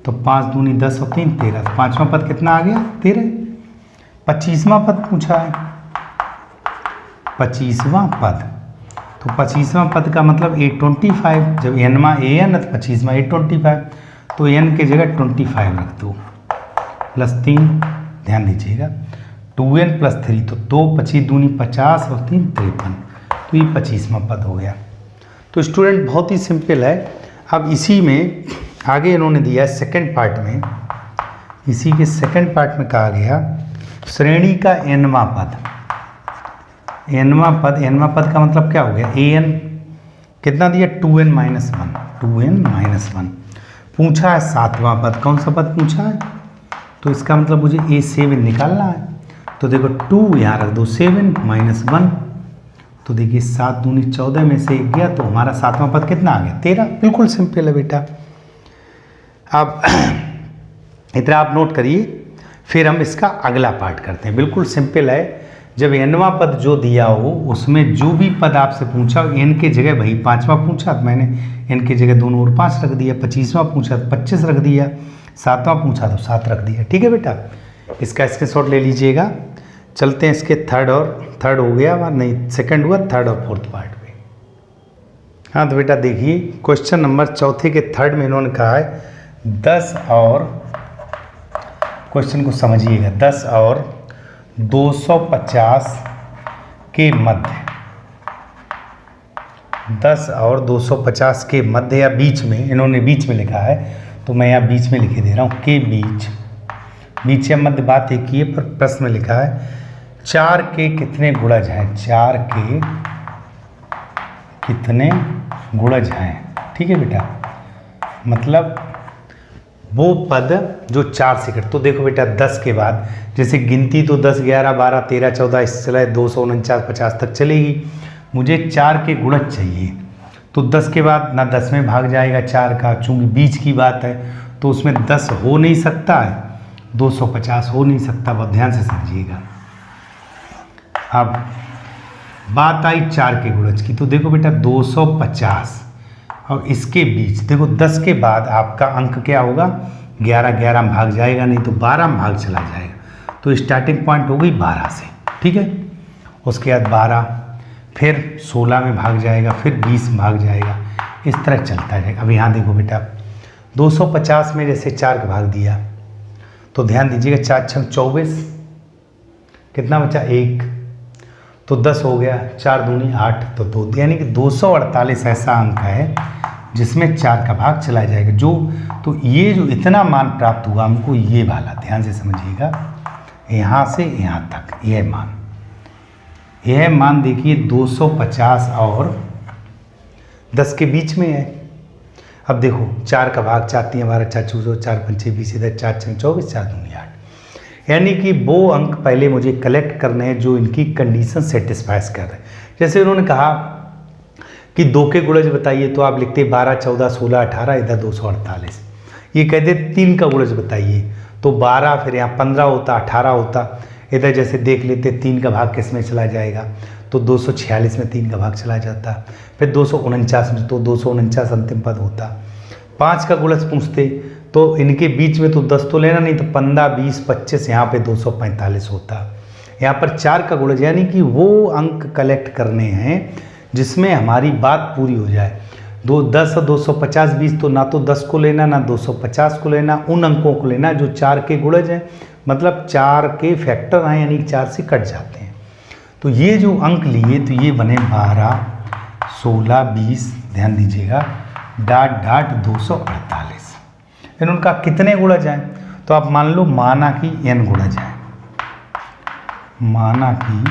[SPEAKER 1] तो 5 दूनी 10 और 3 13, तो 5वां पद कितना आ गया, 13। 25वां पद पूछा है, 25वां पद, तो 25वां पद का मतलब a25, जब nवां an है तो 25वां a25, तो n के जगह 25 रख दो, प्लस 3, ध्यान दीजिएगा, 2n प्लस 3, तो 2 25 दूनी 50 और 3 53, तो ये 25वां पद हो गया। तो स्टूडेंट बहुत ही सिंपल है। अब इसी में आगे इन्होंने दिया है सेकंड पार्ट में, इसी के सेकंड पार्ट में कहा गया श्रेणी का nवां पद, nवां पद का मतलब क्या हो गया, an कितना दिया, 2n माइनस 1, 2n माइनस 1। पूछा है 7वां पद, कौन सा पद पूछा है, तो इसका मतलब मुझे a7 निकालना है, तो देखो 2 यहाँ रख दो, 7 माइनस 1, तो देखिए 7 दूनी 14 में से 1 गया, तो हमारा 7वां पद कितना आ गया, 13। बिल्कुल सिंपल है बेटा। अब इतना आप नोट करिए, फिर हम इसका अगला पार्ट करते हैं। बिल्कुल सिंपल है, जब nवां पद जो दिया हो उसमें जो भी पद आपसे पूछा, n के जगह भाई 5वां पूछा तो मैंने n के जगह 2 और 5 रख दिया, 25वां पूछा तो 25 रख दिया, 7वां पूछा तो 7 रख दिया। ठीक है बेटा, इसका स्क्रीनशॉट ले लीजिएगा। चलते हैं इसके थर्ड हो गया, नहीं सेकंड हुआ, थर्ड और फोर्थ पार्ट पे। हाँ तो बेटा देखिए क्वेश्चन नंबर चौथे के थर्ड में इन्होंने कहा है 10 और, क्वेश्चन को समझिएगा, 10 और 250 के मध्य, 10 और 250 के मध्य या बीच में, इन्होंने बीच में लिखा है तो मैं यहाँ बीच में लिखे दे रहा हूँ, के बीच या मध्य बात एक ही है, पर प्रश्न में लिखा है 4 के कितने गुणज हैं, 4 के कितने गुणज हैं। ठीक है बेटा, मतलब वो पद जो 4 से कट, तो देखो बेटा 10 के बाद जैसे गिनती तो 10 11 12 13 14 इस चला 249 50 तक चलेगी, मुझे 4 के गुणज चाहिए, तो 10 के बाद ना 10 में भाग जाएगा 4 का, चूंकि बीच की बात है तो उसमें 10 हो नहीं सकता है, 250 हो नहीं सकता, बहुत ध्यान से समझिएगा। अब बात आई 4 के गुणज की, तो देखो बेटा 250 और इसके बीच देखो 10 के बाद आपका अंक क्या होगा, 11 में भाग जाएगा, नहीं तो 12 में भाग चला जाएगा, तो स्टार्टिंग पॉइंट हो गई 12 से। ठीक है, उसके बाद 12, फिर 16 में भाग जाएगा, फिर 20 में भाग जाएगा, इस तरह चलता जाएगा। अब यहाँ देखो बेटा 250 में जैसे 4 का भाग दिया, तो ध्यान दीजिएगा 4 6 24, कितना बचा 1, तो 10 हो गया, 4 दूनी 8, तो 2, यानी कि 248 ऐसा अंक है जिसमें 4 का भाग चला जाएगा। जो तो ये जो इतना मान प्राप्त हुआ हमको, ये वाला ध्यान से समझिएगा, यहाँ से यहाँ तक यह मान देखिए 250 और 10 के बीच में है। अब देखो 4 का भाग 4 3 12 4 4 4 5 6 20, इधर 4 6 24 4 दूनी 8, यानी कि वो अंक पहले मुझे कलेक्ट करने हैं जो इनकी कंडीशन सेटिस्फाइज कर रहे हैं। जैसे उन्होंने कहा कि 2 के गुणज बताइए, तो आप लिखते 12 14 16 18, इधर 248। ये कहते 3 का गुणज बताइए, तो 12, फिर यहाँ 15 होता, 18 होता, इधर जैसे देख लेते 3 का भाग किस में चला जाएगा, तो 246 में 3 का भाग चला जाता, फिर 249 में, तो 249 अंतिम पद होता। 5 का गुणज पूछते तो इनके बीच में तो 10 तो लेना नहीं, तो 15 20 25, यहाँ पे 245 होता। यहाँ पर 4 का गुणज यानी कि वो अंक कलेक्ट करने हैं जिसमें हमारी बात पूरी हो जाए। 10 और 250 20 तो ना तो 10 को लेना ना 250 को लेना, उन अंकों को लेना जो 4 के गुणज हैं, मतलब 4 के फैक्टर हैं यानी 4 से कट जाते हैं। तो ये जो अंक लिए तो ये बने 12 16 20, ध्यान दीजिएगा, डाट डाट 248। इन उनका कितने गुणज हैं? तो आप मान लो माना कि n गुणज है, माना कि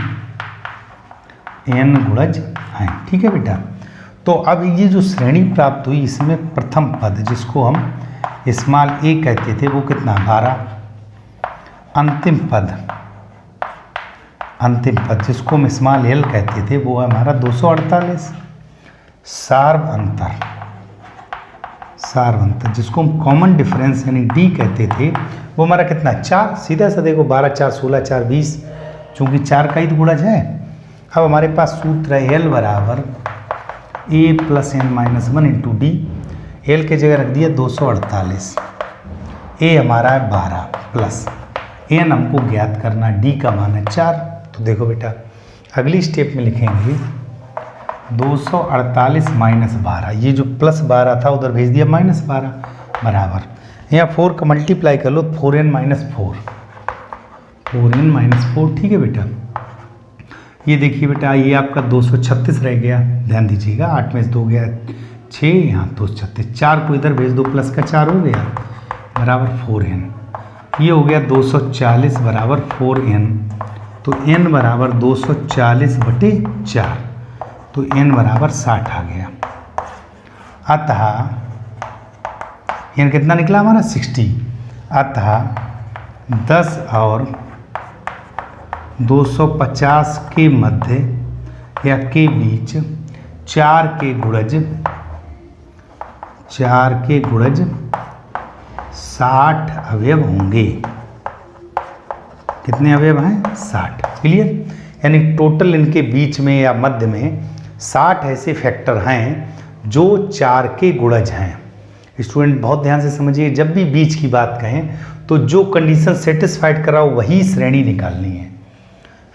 [SPEAKER 1] n गुणज हैं, ठीक है बेटा। तो अब ये जो श्रेणी प्राप्त हुई इसमें प्रथम पद जिसको हम स्मॉल a कहते थे वो कितना 12, अंतिम पद जिसको हम स्मॉल l कहते थे वो है हमारा 248। सार्व अंतर जिसको हम कॉमन डिफरेंस यानी d कहते थे वो हमारा कितना 4, सीधा सा देखो 12 4 16 4 20, चूँकि 4 का ही तो गुणज है। अब हमारे पास सूत्र है l बराबर a + n-1 into D. l के जगह रख दिया 248, a हमारा है 12 प्लस n हमको ज्ञात करना, d का मान है 4। तो देखो बेटा अगली स्टेप में लिखेंगे 248 माइनस 12, ये जो प्लस 12 था उधर भेज दिया माइनस 12 बराबर, यहाँ 4 का मल्टीप्लाई कर लो 4n - 4, ठीक है बेटा। ये देखिए बेटा ये आपका 236 रह गया, ध्यान दीजिएगा 8 में से 2 गया 6, यहाँ 236, 4 को इधर भेज दो प्लस का 4 हो गया बराबर 4n। ये हो गया 240 बराबर 4n, तो n बराबर 240/4, तो n बराबर 60 आ गया। अतः n कितना निकला हमारा 60, अतः 10 और 250 के मध्य या के बीच 4 के गुणज 60 अवयव होंगे। कितने अवयव हैं? 60। क्लियर? यानी टोटल इनके बीच में या मध्य में 60 ऐसे फैक्टर हैं जो 4 के गुणज हैं। स्टूडेंट बहुत ध्यान से समझिए, जब भी बीच की बात कहें तो जो कंडीशन सेटिस्फाइड कराओ वही श्रेणी निकालनी है।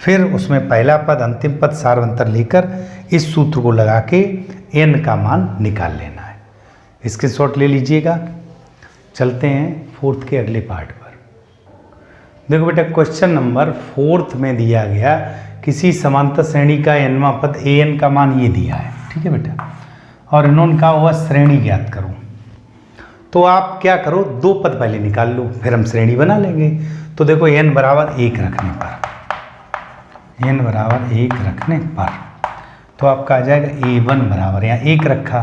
[SPEAKER 1] फिर उसमें पहला पद अंतिम पद सार्वंतर लेकर इस सूत्र को लगा के n का मान निकाल लेना है। स्क्रीनशॉट ले लीजिएगा। चलते हैं 4th के अगले पार्ट पर। देखो बेटा क्वेश्चन नंबर 4th में दिया गया किसी समांतर श्रेणी का nवां पद an का मान ये दिया है, ठीक है बेटा, और इन्होंने कहा हुआ श्रेणी ज्ञात करो। तो आप क्या करो, 2 पद पहले निकाल लो फिर हम श्रेणी बना लेंगे। तो देखो n बराबर 1 रखने पर तो आपका आ जाएगा a1 बराबर, यहाँ 1 रखा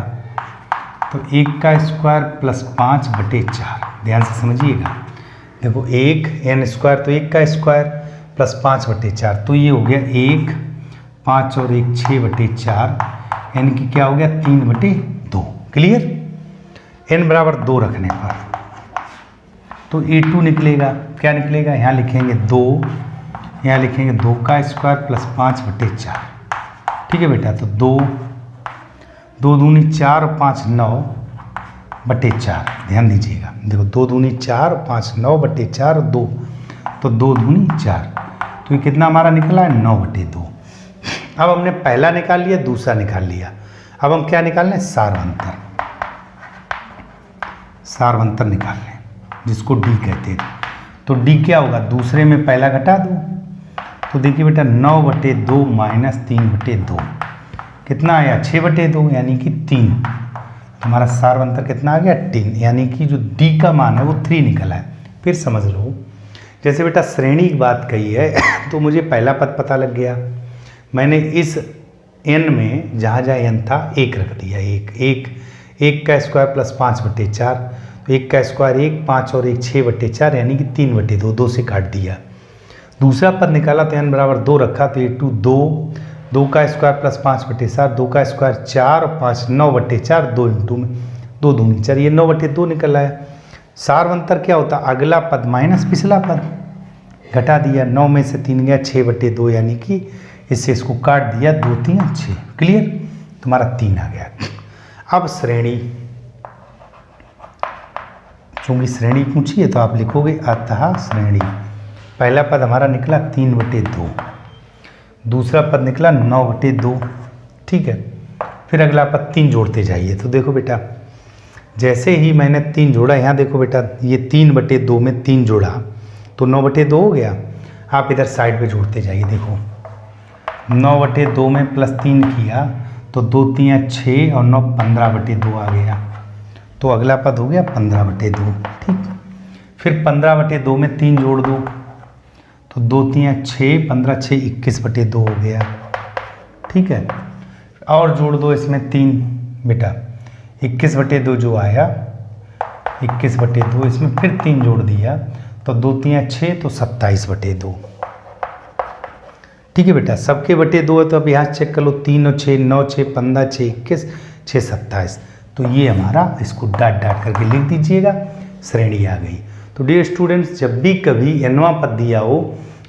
[SPEAKER 1] तो 1 का स्क्वायर प्लस 5/4। ध्यान से समझिएगा, देखो 1 n स्क्वायर तो 1 का स्क्वायर प्लस 5/4, तो ये हो गया 1 5 और 1 6/4, यानी कि क्या हो गया 3/2। क्लियर? n बराबर 2 रखने पर तो a2 निकलेगा। क्या निकलेगा? यहाँ लिखेंगे 2, यहाँ लिखेंगे 2 का स्क्वायर प्लस 5/4, ठीक है बेटा। तो 2 दूनी 4 और 5 9/4। ध्यान दीजिएगा, देखो 2 दूनी 4 5 9/4 और 2, तो 2 दूनी 4, तो ये कितना हमारा निकला है 9/2। अब हमने पहला निकाल लिया, दूसरा निकाल लिया, अब हम क्या निकाल लें? सार्वंतर निकाल लें जिसको d कहते थे। तो d क्या होगा? दूसरे में पहला घटा दो, तो देखिए बेटा 9/2 माइनस 3/2 कितना आया 6/2 यानी कि 3। हमारा सार्वंतर कितना आ गया 3, यानी कि जो d का मान है वो 3 निकला है। फिर समझ लो, जैसे बेटा श्रेणी की बात कही है तो मुझे पहला पद पता लग गया, मैंने इस n में जहाँ जहाँ n था 1 रख दिया। 1 का स्क्वायर प्लस 5/4, तो 1 का स्क्वायर 1 5 और 1 6/4 यानी कि 3/2, 2 से काट दिया। दूसरा पद निकाला तो n बराबर 2 रखा, तो ये 2 का स्क्वायर प्लस 5/7, 2 का स्क्वायर 4 और 5 9/4, 2 इंटू में 2 दूनी 4, ये 9/2 निकल आया। सार्वंतर क्या होता? अगला पद माइनस पिछला पद, घटा दिया, 9 में से 3 गया 6/2, यानी कि इससे इसको काट दिया, 2 3 6। क्लियर? तुम्हारा 3 आ गया। अब श्रेणी, चूंकि श्रेणी पूछी है तो आप लिखोगे अतः श्रेणी पहला पद हमारा निकला 3/2, दूसरा पद निकला 9/2, ठीक है। फिर अगला पद 3 जोड़ते जाइए। तो देखो बेटा, जैसे ही मैंने 3 जोड़ा, यहाँ देखो बेटा, ये 3/2 में 3 जोड़ा तो 9/2 हो गया। आप इधर साइड पे जोड़ते जाइए। देखो 9/2 में +3 किया तो 2 3 6 और 9 15/2 आ गया। तो अगला पद हो गया 15/2, ठीक। फिर 15/2 में 3 जोड़ दो तो 2 3 6, 15 6 21/2 हो गया, ठीक है। और जोड़ दो इसमें 3 बेटा, 21/2 जो आया, 21/2 इसमें फिर 3 जोड़ दिया तो 2 3 6 तो 27/2, ठीक है बेटा। सबके बटे 2 है तो अब यहाँ चेक कर लो, 3 और 6 9 6 15 6 21 6 27। तो ये हमारा, इसको डाट डाट करके लिख दीजिएगा, श्रेणी आ गई। तो डियर स्टूडेंट्स, जब भी कभी nवां पद दिया हो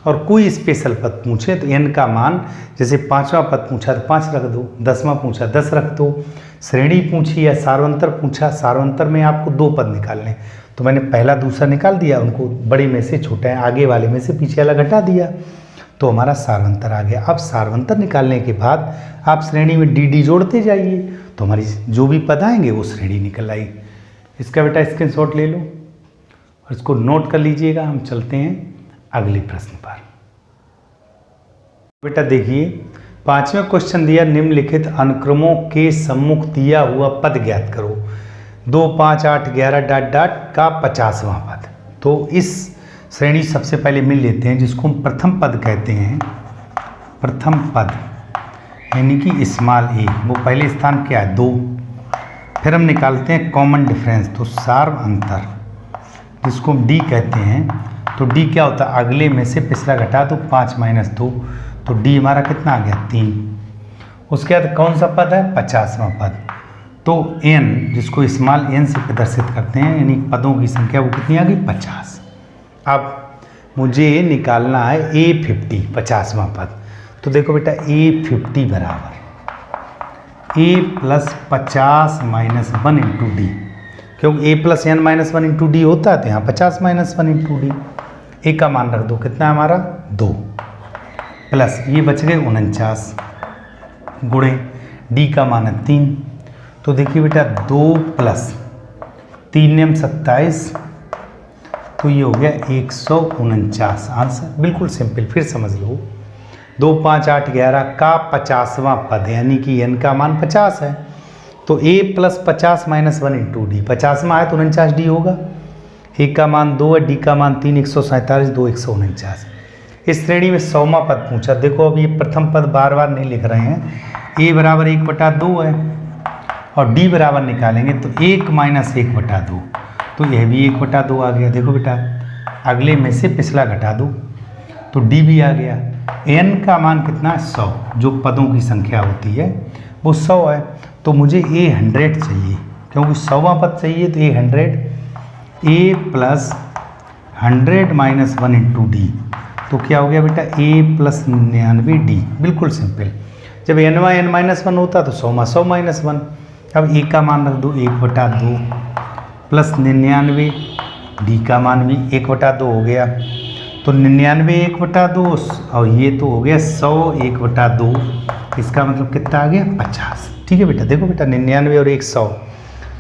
[SPEAKER 1] और कोई स्पेशल पद पूछे तो n का मान, जैसे 5वां पद पूछा तो 5 रख दो, 10वां पूछा 10 रख दो। श्रेणी पूछी या सार्वंतर पूछा, सार्वंतर में आपको 2 पद निकालने, तो मैंने पहला दूसरा निकाल दिया, उनको बड़े में से छोटा, आगे वाले में से पीछे वाला घटा दिया, तो हमारा सार्वंतर आ गया। अब सार्वंतर निकालने के बाद आप श्रेणी में डी जोड़ते जाइए, तो हमारी जो भी पद आएंगे वो श्रेणी निकल आई। इसका बेटा स्क्रीनशॉट ले लो और इसको नोट कर लीजिएगा। हम चलते हैं अगले प्रश्न पर। बेटा देखिए, 5वां क्वेश्चन दिया, निम्नलिखित अनुक्रमों के सम्मुख दिया हुआ पद ज्ञात करो। 2 5 8 11 डाट डाट का 50वां पद। तो इस श्रेणी सबसे पहले मिल लेते हैं, जिसको हम प्रथम पद कहते हैं। प्रथम पद यानी कि स्मॉल ए, वो पहले स्थान क्या है 2। फिर हम निकालते हैं कॉमन डिफरेंस, तो सार्व अंतर, जिसको हम डी कहते हैं। तो डी क्या होता है, अगले में से पिछला घटा दो, 5 - 2, तो डी हमारा कितना आ गया 3। उसके बाद कौन सा पद है, 50वां पद। तो एन, जिसको स्मॉल एन से प्रदर्शित करते हैं, यानी पदों की संख्या वो कितनी आ गई 50। अब मुझे निकालना है A50, 50वां पद। तो देखो बेटा, A50 बराबर A + 50 - 1 × D, क्योंकि A + n - 1 × D होता है, तो यहाँ 50 - 1 × D। A का मान रख दो, कितना है हमारा 2, प्लस ये बच गए 49 गुणे D का मान है 3। तो देखिए बेटा, 2 + 3 × 27, तो ये हो गया 149 आंसर। बिल्कुल सिंपल, फिर समझ लो। 2 5 8 11 का 50वां पद, यानी कि n का मान 50 है, तो A + 50 - 1 × D, 50वां है तो 49D होगा। A का मान 2 है, D का मान 3, 147 2 149। इस श्रेणी में 100वां पद पूछा। देखो अब ये प्रथम पद बार बार नहीं लिख रहे हैं। A बराबर 1/2 है और D बराबर निकालेंगे तो 1 - 1/2, तो यह भी 1/2 आ गया। देखो बेटा, अगले में से पिछला घटा दो तो D भी आ गया। n का मान कितना है 100, जो पदों की संख्या होती है वो 100 है। तो मुझे A100 चाहिए, क्योंकि 100वां पद चाहिए, तो A100, A + 100 - 1 × D, तो क्या हो गया बेटा, A + 99D। बिल्कुल सिंपल, जब n n-1 होता तो 100 100 - 1। अब A का मान रख दो 1/2 + 99, D का मान भी 1/2 हो गया। तो 99 1/2 और ये तो हो गया 100 1/2, इसका मतलब कितना आ गया 50। ठीक है बेटा, देखो बेटा 99 और 100,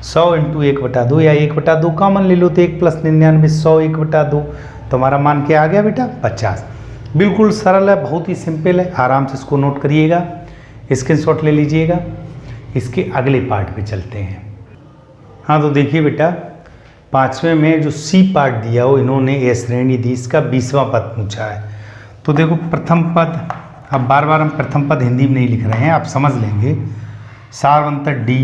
[SPEAKER 1] 100 × 1/2 या 1/2 कॉमन ले लो, तो 1 + 99 100 1/2, तो हमारा मान क्या आ गया बेटा 50। बिल्कुल सरल है, बहुत ही सिंपल है, आराम से इसको नोट करिएगा, स्क्रीनशॉट ले लीजिएगा। इसके अगले पार्ट पे चलते हैं। हाँ तो देखिए बेटा, 5वें में जो सी पार्ट दिया हो, इन्होंने ये श्रेणी दी, इसका 20वां पद पूछा है। तो देखो प्रथम पद, अब बार बार हम प्रथम पद हिंदी में नहीं लिख रहे हैं, आप समझ लेंगे। सार्वंतर D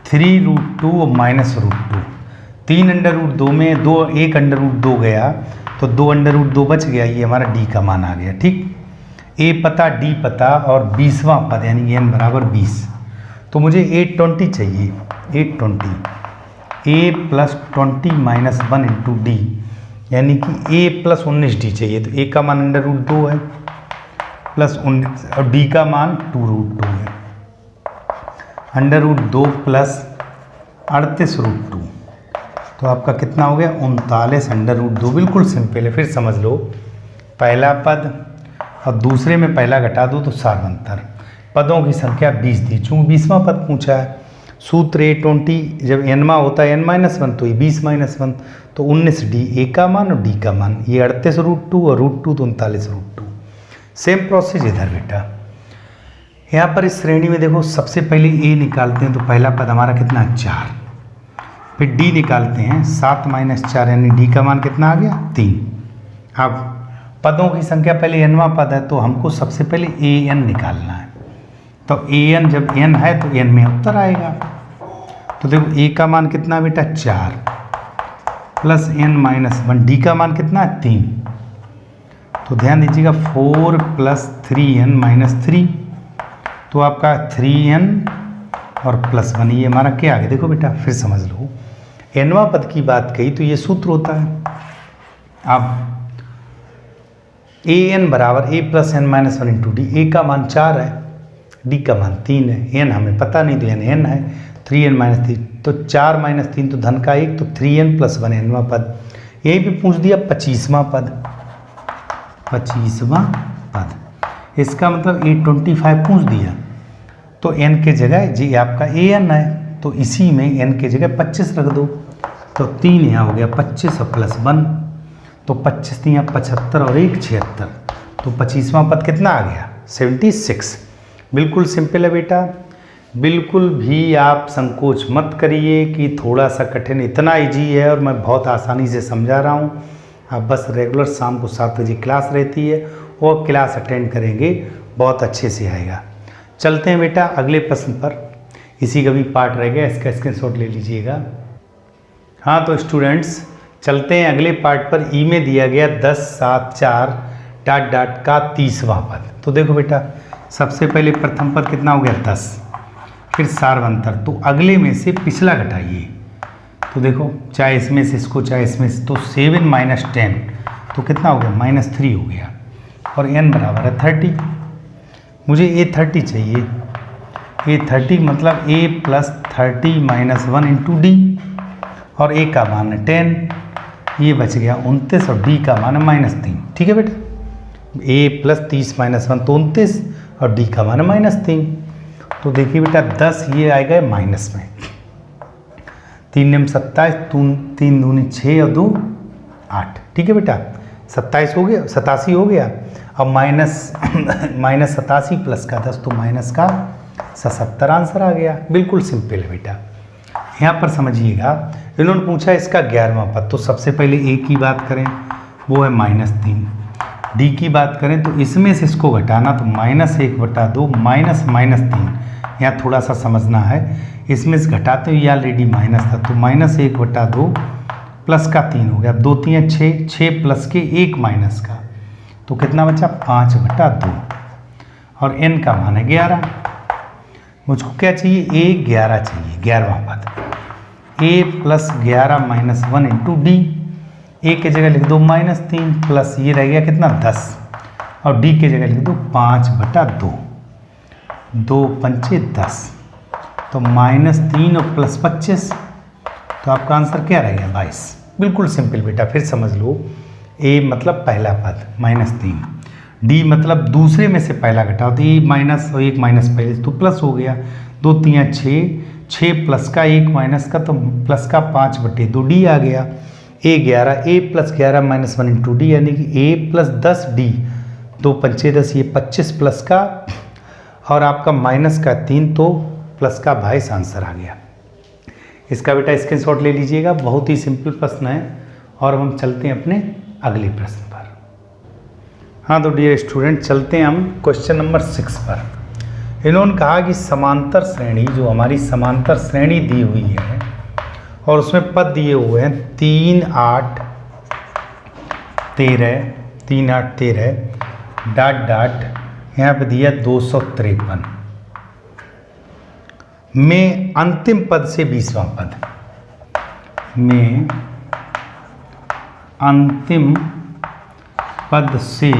[SPEAKER 1] 3√2 और -√2, 3√2 में 1 √2 गया तो 2 √2 बच गया, ये हमारा D का मान आ गया। ठीक, A पता D पता और 20वां पद यानी n बराबर 20, तो मुझे 820 चाहिए। 820 A + 20 - 1 × D, यानी कि A + 19D चाहिए। तो A का मान √2 है प्लस 19 और D का मान 2√2 है। √2 + 38√2, तो आपका कितना हो गया 39√2। बिल्कुल सिंपल है। फिर समझ लो, पहला पद और दूसरे में पहला घटा दो तो सार्वंतर। पदों की संख्या 20 दी, चूँकि 20वां पद पूछा है। सूत्र A20 जब n होता है n-1 तो ये 20-1 तो 19D A का मान और D का मान, ये 38√2 और √2 तो 39√2। सेम प्रोसेस इधर बेटा। यहाँ पर इस श्रेणी में देखो, सबसे पहले A निकालते हैं तो पहला पद हमारा कितना है 4, फिर D निकालते हैं 7 - 4 यानी D का मान कितना आ गया 3। अब पदों की संख्या पहले n वां पद है तो हमको सबसे पहले an निकालना है। तो an जब n है तो n में उत्तर आएगा। तो देखो A का मान कितना बेटा 4 प्लस n-1, D का मान कितना है 3। तो ध्यान दीजिएगा 4 + 3n-3 तो आपका 3n और +1 ये हमारा क्या आ गया। देखो बेटा फिर समझ लो, nवां पद की बात कही तो ये सूत्र होता है। अब an बराबर a + n-1 × D। a का मान 4 है, D का मान 3 है, n हमें पता नहीं तो n है 3n-3 तो 4 - 3 तो धन का 1 तो 3n + 1 nवां पद। यहीं पे पूछ दिया 25वां पद, 25वां पद। इसका मतलब A25 पूछ दिया तो n के जगह जी आपका an है तो इसी में n के जगह 25 रख दो तो 3 यहाँ हो गया 25 और +1 तो 25 यहाँ 75 और 1 76 तो 25वां पद कितना आ गया 76। बिल्कुल सिंपल है बेटा। बिल्कुल भी आप संकोच मत करिए कि थोड़ा सा कठिन, इतना इजी है और मैं बहुत आसानी से समझा रहा हूँ। आप बस रेगुलर शाम को 7 बजे क्लास रहती है, वो क्लास अटेंड करेंगे, बहुत अच्छे से आएगा। चलते हैं बेटा अगले प्रश्न पर। इसी का भी पार्ट रह गया, इसका स्क्रीनशॉट ले लीजिएगा। हाँ तो स्टूडेंट्स चलते हैं अगले पार्ट पर। ई में दिया गया 10, 7, 4 ... का 30वां पद। तो देखो बेटा सबसे पहले प्रथम पद कितना हो गया 10, फिर सार्वंतर तो अगले में से पिछला घटाइए। तो देखो चाहे इसमें से इसको चाहे इसमें से, तो 7 - 10 तो कितना हो गया -3 हो गया और n बराबर है 30। मुझे A30 चाहिए। A30 मतलब A + 30 - 1 × D और A का मान है 10, ये बच गया 29 और D का मान है -3। ठीक है बेटा, A + 30 - 1 तो 29 और D का मान है -3। तो देखिए बेटा 10 ये आएगा माइनस में, 3 × 27, 3 दूनी 6 और 2 8। ठीक है बेटा 27 हो गया, 87 हो गया। अब -87 प्लस का 10 तो माइनस का 77 आंसर आ गया। बिल्कुल सिंपल है बेटा। यहाँ पर समझिएगा, इन्होंने पूछा इसका 11वां पद। तो सबसे पहले A की बात करें वो है -3, D की बात करें तो इसमें से इसको घटाना तो -1/2 -3। यहाँ थोड़ा सा समझना है, इसमें से घटाते हुए ऑलरेडी माइनस था तो -1/2 प्लस का 3 हो गया। अब 2 3 6, 6 प्लस के 1 माइनस का तो कितना बचा 5/2 और n का मान है 11। मुझको क्या चाहिए A 11 चाहिए, 11वां पद। A + 11 - 1 × D। A के जगह लिख दो -3 प्लस ये रह गया कितना 10 और D के जगह लिख दो 5/2, 2 पंचे 10 तो -3 और +25 तो आपका आंसर क्या रह गया 22। बिल्कुल सिंपल बेटा। फिर समझ लो, A मतलब पहला पद -3, D मतलब दूसरे में से पहला घटाओ तो A माइनस और 1 माइनस पहले तो प्लस हो गया, 2 3 6, 6 प्लस का 1 माइनस का तो प्लस का 5/2 D आ गया। A 11, A + 11 - 1 × D यानी कि A + 10 D, 2 पंचे 10 ये 25 प्लस का और आपका माइनस का 3 तो प्लस का 22 आंसर आ गया। इसका बेटा स्क्रीनशॉट ले लीजिएगा, बहुत ही सिंपल प्रश्न है। और हम चलते हैं अपने अगले प्रश्न पर। हाँ तो डियर स्टूडेंट चलते हैं हम क्वेश्चन नंबर 6 पर। इन्होंने कहा कि समांतर श्रेणी, जो हमारी समांतर श्रेणी दी हुई है और उसमें पद दिए हुए हैं 3 8 13 3 8 13 ... यहाँ पे दिया 253 में अंतिम पद से 20वां पद में अंतिम पद से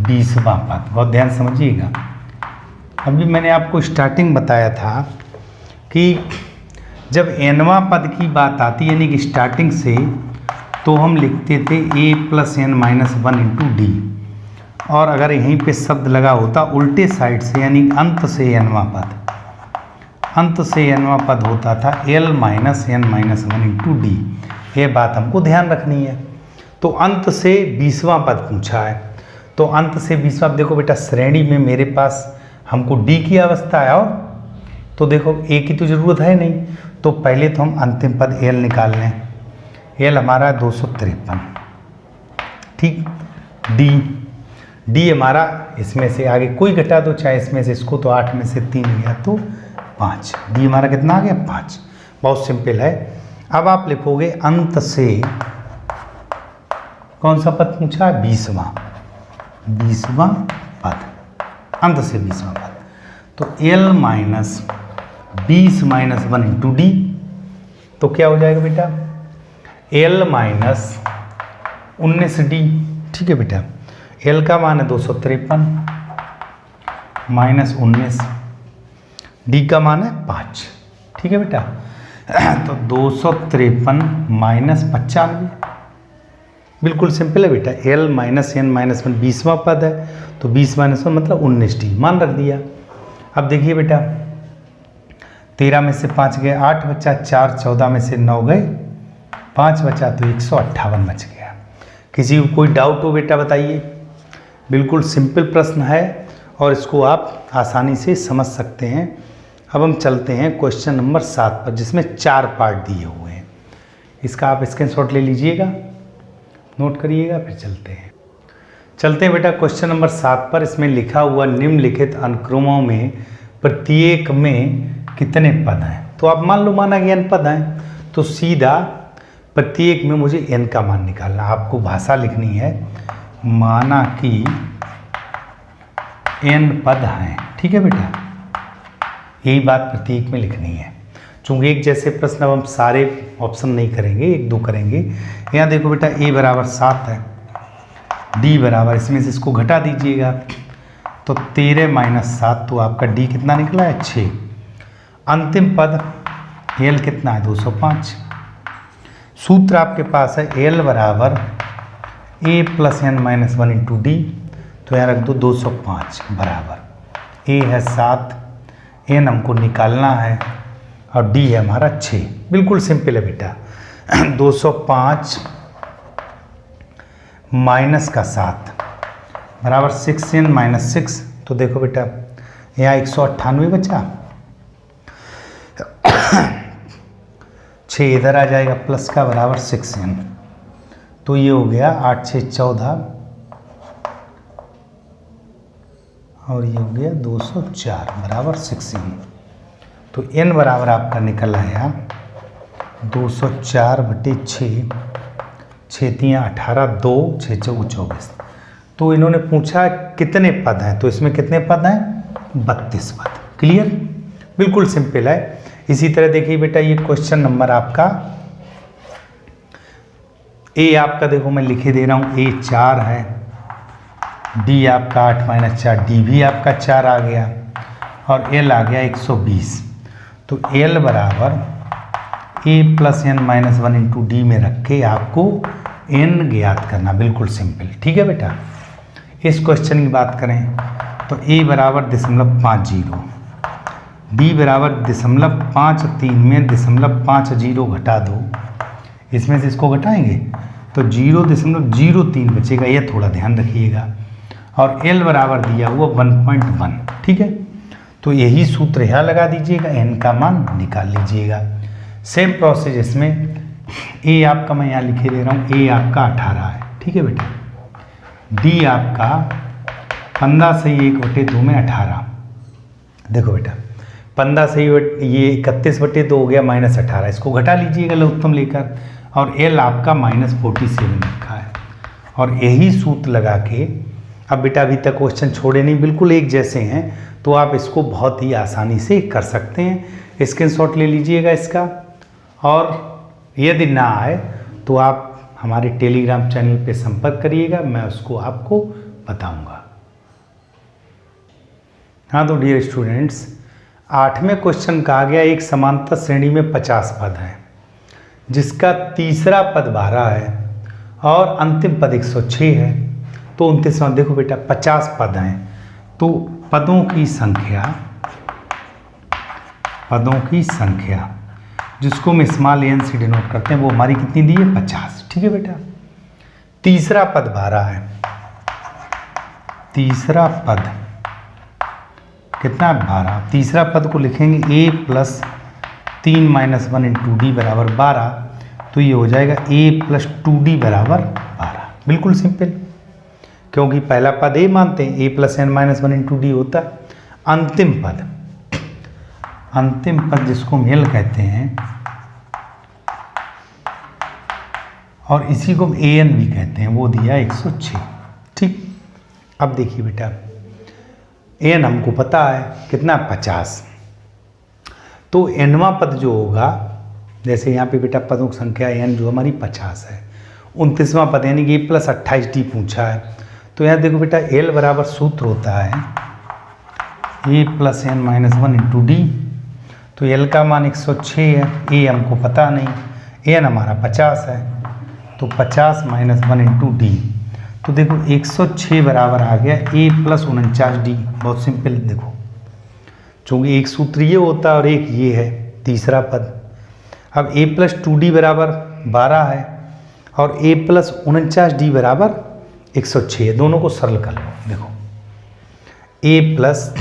[SPEAKER 1] 20वां पद। बहुत ध्यान समझिएगा। अभी मैंने आपको स्टार्टिंग बताया था कि जब nवां पद की बात आती यानी कि स्टार्टिंग से, तो हम लिखते थे a plus n minus 1 into D, और अगर यहीं पे शब्द लगा होता उल्टे साइड से यानी अंत से nवां पद, अंत से nवां पद होता था l minus n minus 1 into D. ये बात हमको ध्यान रखनी है। तो अंत से 20वां पद पूछा है, तो अंत से 20वां, देखो बेटा श्रेणी में मेरे पास हमको डी की अवस्था है, और तो देखो ए की तो ज़रूरत है नहीं, तो पहले तो हम अंतिम पद एल निकाल लें। एल हमारा 253, ठीक। डी हमारा इसमें से आगे कोई घटा दो, चाहे इसमें से इसको, तो 8 में से 3 गया तो 5। डी हमारा कितना आ गया? 5। बहुत सिंपल है। अब आप लिखोगे अंत से कौन सा पद पूछा है? 20वां पद, अंत से 20वां पद। तो L minus 20 minus 1 into D, तो क्या हो जाएगा बेटा? एल माइनस 19D, ठीक है बेटा। एल का मान है 253 माइनस 19, डी का मान है 5, ठीक है बेटा। तो 253 माइनस 95, बिल्कुल सिंपल है बेटा। एल माइनस एन माइनस 1 20वां पद है, तो 20 माइनस 1 मतलब 19D, मान रख दिया। अब देखिए बेटा 13 में से 5 गए, 8 बचा, 4 14 में से 9 गए, 5 बचा, तो 158 बच गया। किसी को कोई डाउट हो बेटा बताइए? बिल्कुल सिंपल प्रश्न है और इसको आप आसानी से समझ सकते हैं। अब हम चलते हैं क्वेश्चन नंबर 7 पर, जिसमें 4 पार्ट दिए हुए हैं। इसका आप स्क्रीनशॉट ले लीजिएगा, नोट करिएगा, फिर चलते हैं बेटा क्वेश्चन नंबर 7 पर। इसमें लिखा हुआ निम्नलिखित अनुक्रमों में प्रत्येक में कितने पद हैं? तो आप मान लो माना कि n पद हैं, तो सीधा प्रत्येक में मुझे n का मान निकालना। आपको भाषा लिखनी है, माना कि n पद हैं, ठीक है बेटा। यही बात प्रत्येक में लिखनी है। चूंकि एक जैसे प्रश्न अब हम सारे ऑप्शन नहीं करेंगे, 1 2 करेंगे। यहाँ देखो बेटा a बराबर 7 है, d बराबर, इसमें से इसको घटा दीजिएगा, तो 13 माइनस 7, तो आपका d कितना निकला है? 6। अंतिम पद l कितना है? 205। सूत्र आपके पास है l बराबर a plus n minus 1 into D, तो यहाँ रख दो 205 बराबर a है 7, n हमको निकालना है, और d है हमारा 6। बिल्कुल सिंपल है बेटा। 205 माइनस का 7 बराबर 6n माइनस 6, तो देखो बेटा यहाँ 198 बचा, 6 इधर आ जाएगा, प्लस का बराबर 6n, तो ये हो गया 8 6 14, और ये हो गया 204 बराबर 6n। तो n बराबर आपका निकल आया 204 बटे 6, 6 3 18, 2 6 4 24। तो इन्होंने पूछा कितने पद हैं, तो इसमें कितने पद हैं? 32 पद। क्लियर? बिल्कुल सिंपल है। इसी तरह देखिए बेटा ये क्वेश्चन नंबर आपका ए, आपका देखो मैं लिखे दे रहा हूँ, ए 4 है, डी आपका 8 माइनस 4, डी भी आपका 4 आ गया, और एल आ गया 120। तो एल बराबर A plus N minus 1 into D में रख के आपको एन ज्ञात करना। बिल्कुल सिंपल, ठीक है बेटा। इस क्वेश्चन की बात करें तो ए बराबर 0.50, डी बराबर 0.53 में 0.50 घटा दो, इसमें से इसको घटाएंगे तो 0.03 बचेगा, ये थोड़ा ध्यान रखिएगा। और एल बराबर दिया हुआ 1.1, ठीक है। तो यही सूत्र यहाँ लगा दीजिएगा, एन का मान निकाल लीजिएगा। सेम प्रोसेस इसमें ए आपका मैं यहाँ लिखे दे रहा हूँ, ए आपका 18 है, ठीक है बेटा। डी आपका 15 से 1/2 में 18, देखो बेटा 15 से ये 31/2 हो गया -18, इसको घटा लीजिएगा लघुत्तम लेकर। और एल आपका -47 रखा है, और यही सूत्र लगा के अब बेटा अभी तक क्वेश्चन छोड़े नहीं, बिल्कुल एक जैसे हैं, तो आप इसको बहुत ही आसानी से कर सकते हैं। स्क्रीनशॉट ले लीजिएगा इसका, और यदि ना आए तो आप हमारे टेलीग्राम चैनल पे संपर्क करिएगा, मैं उसको आपको बताऊंगा। हाँ तो डियर स्टूडेंट्स, 8वें क्वेश्चन कहा गया एक समांतर श्रेणी में 50 पद हैं जिसका तीसरा पद 12 है और अंतिम पद 106 है। तो 29वां, देखो बेटा 50 पद हैं तो पदों की संख्या जिसको हम स्मॉल n से डिनोट करते हैं वो हमारी कितनी दी है 50। ठीक है बेटा, तीसरा पद 12 है, तीसरा पद कितना है 12। तीसरा पद को लिखेंगे a plus 3 minus 1 into D बराबर 12, तो ये हो जाएगा a प्लस 2d बराबर 12। बिल्कुल सिंपल, क्योंकि पहला पद a मानते हैं, a plus n minus 1 into D होता है। अंतिम पद जिसको हम l कहते हैं और इसी को हम an भी कहते हैं, वो दिया 106। ठीक, अब देखिए बेटा n हमको पता है कितना 50, तो nवां पद जो होगा, जैसे यहाँ पे बेटा पदों की संख्या n जो हमारी 50 है, 29वां पद यानी कि a प्लस 28d पूछा है। तो यहाँ देखो बेटा l बराबर सूत्र होता है a plus n minus 1 into D. तो l का मान 106 है, a हमको पता नहीं, n हमारा 50 है, तो 50 माइनस 1 इंटू डी। तो देखो 106 बराबर आ गया a प्लस 49d। बहुत सिंपल, देखो चूँकि एक सूत्र ये होता है और एक ये है तीसरा पद। अब a प्लस 2d बराबर 12 है और a प्लस 49d बराबर 106 है, दोनों को सरल कर लो। देखो a प्लस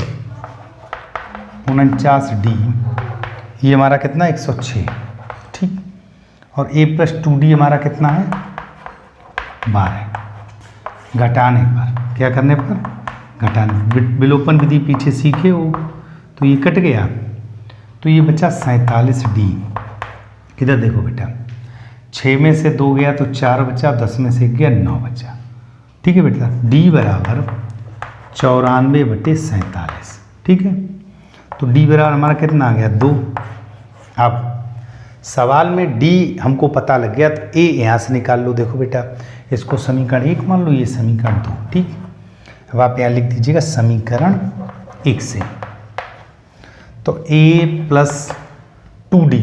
[SPEAKER 1] 49d ये हमारा कितना 106, ठीक, और a प्लस 2d हमारा कितना है 12। घटाने पर, क्या करने पर घटाने, विलोपन विधि पीछे सीखे हो, तो ये कट गया, तो ये बचा 47d। इधर देखो बेटा 6 में से 2 गया तो 4 बचा, 10 में से 1 गया 9 बचा। ठीक है बेटा, d बराबर 94/47। ठीक है, तो d बराबर हमारा कितना आ गया 2। अब सवाल में d हमको पता लग गया तो a यहाँ से निकाल लो। देखो बेटा इसको समीकरण 1 मान लो, ये समीकरण 2। ठीक, अब आप यहाँ लिख दीजिएगा समीकरण 1 से, तो a प्लस 2d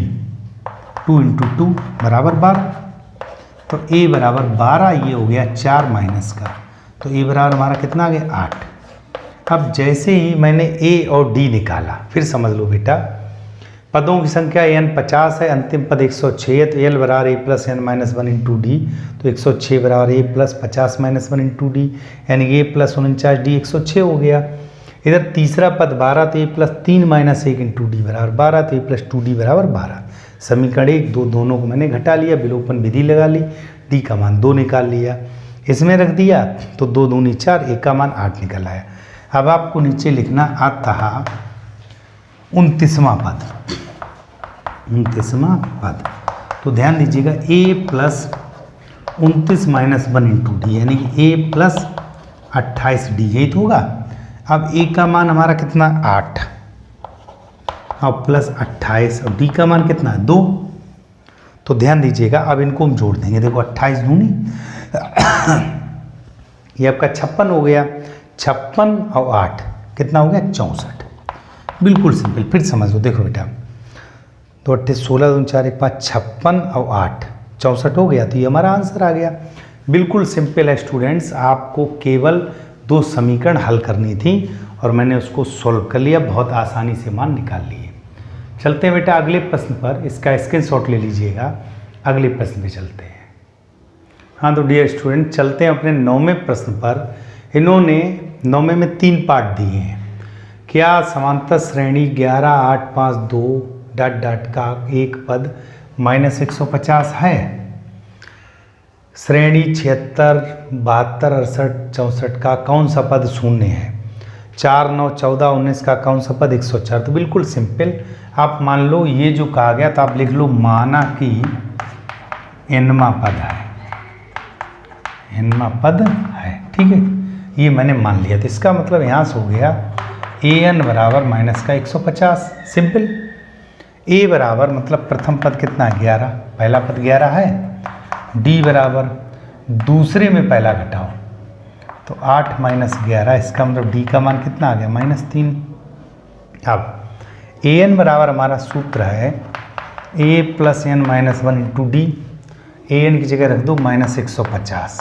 [SPEAKER 1] 2 इंटू 2 बराबर 12, तो a बराबर 12, ये हो गया 4 माइनस का, तो a बराबर हमारा कितना आ गया 8। अब जैसे ही मैंने a और d निकाला, फिर समझ लो बेटा पदों की संख्या n 50 है, अंतिम पद 106 है, तो l बराबर a plus n minus 1 into D. तो 106 बराबर a plus 50 minus 1 into D, यानी a प्लस 49d 106 हो गया। इधर तीसरा पद 12, तो a plus 3 minus 1 into D बराबर 12, तो a प्लस 2d बराबर 12। समीकरण 1 2 दोनों को मैंने घटा लिया, विलोपन विधि लगा ली, d का मान 2 निकाल लिया, इसमें रख दिया, तो 2 दूनी 4, a का मान 8 निकल आया। अब आपको नीचे लिखना आता 29वां पद, 29वां पद, तो ध्यान दीजिएगा a plus 29 minus 1 into D, यानी कि a प्लस 28d, यही तो होगा। अब a का मान हमारा कितना 8 और प्लस 28, और d का मान कितना 2। तो ध्यान दीजिएगा अब इनको हम जोड़ देंगे। देखो 28 दूनी ये आपका 56 हो गया, 56 और 8 कितना हो गया 64। बिल्कुल सिंपल, फिर समझ लो। देखो बेटा तो 16 दूनी 4 1 5 56 और 8 64 हो गया, तो ये हमारा आंसर आ गया। बिल्कुल सिंपल है स्टूडेंट्स, आपको केवल 2 समीकरण हल करनी थी और मैंने उसको सॉल्व कर लिया, बहुत आसानी से मान निकाल लिए। चलते हैं बेटा अगले प्रश्न पर, इसका स्क्रीनशॉट ले लीजिएगा। अगले प्रश्न पे चलते हैं। हाँ तो डियर स्टूडेंट चलते हैं अपने 9वें प्रश्न पर। इन्होंने 9वें में 3 पार्ट दिए हैं। क्या समांतर श्रेणी 11 8 5 2 डॉट डॉट का एक पद माइनस 150 है? श्रेणी 76 72 68 64 का कौन सा पद शून्य है? 4 9 14 19 का कौन सा पद 104? तो बिल्कुल सिंपल, आप मान लो ये जो कहा गया तो आप लिख लो माना कि nवां पद है, nवां पद है। ठीक है, ये मैंने मान लिया, तो इसका मतलब यहाँ से हो गया an बराबर माइनस का 150। सिंपल, a बराबर मतलब प्रथम पद कितना 11, पहला पद 11 है, d बराबर दूसरे में पहला घटाओ तो 8 माइनस 11, इसका मतलब d का मान कितना आ गया -3। अब ए एन बराबर हमारा सूत्र है A plus N minus one into D. A N की जगह रख दो -150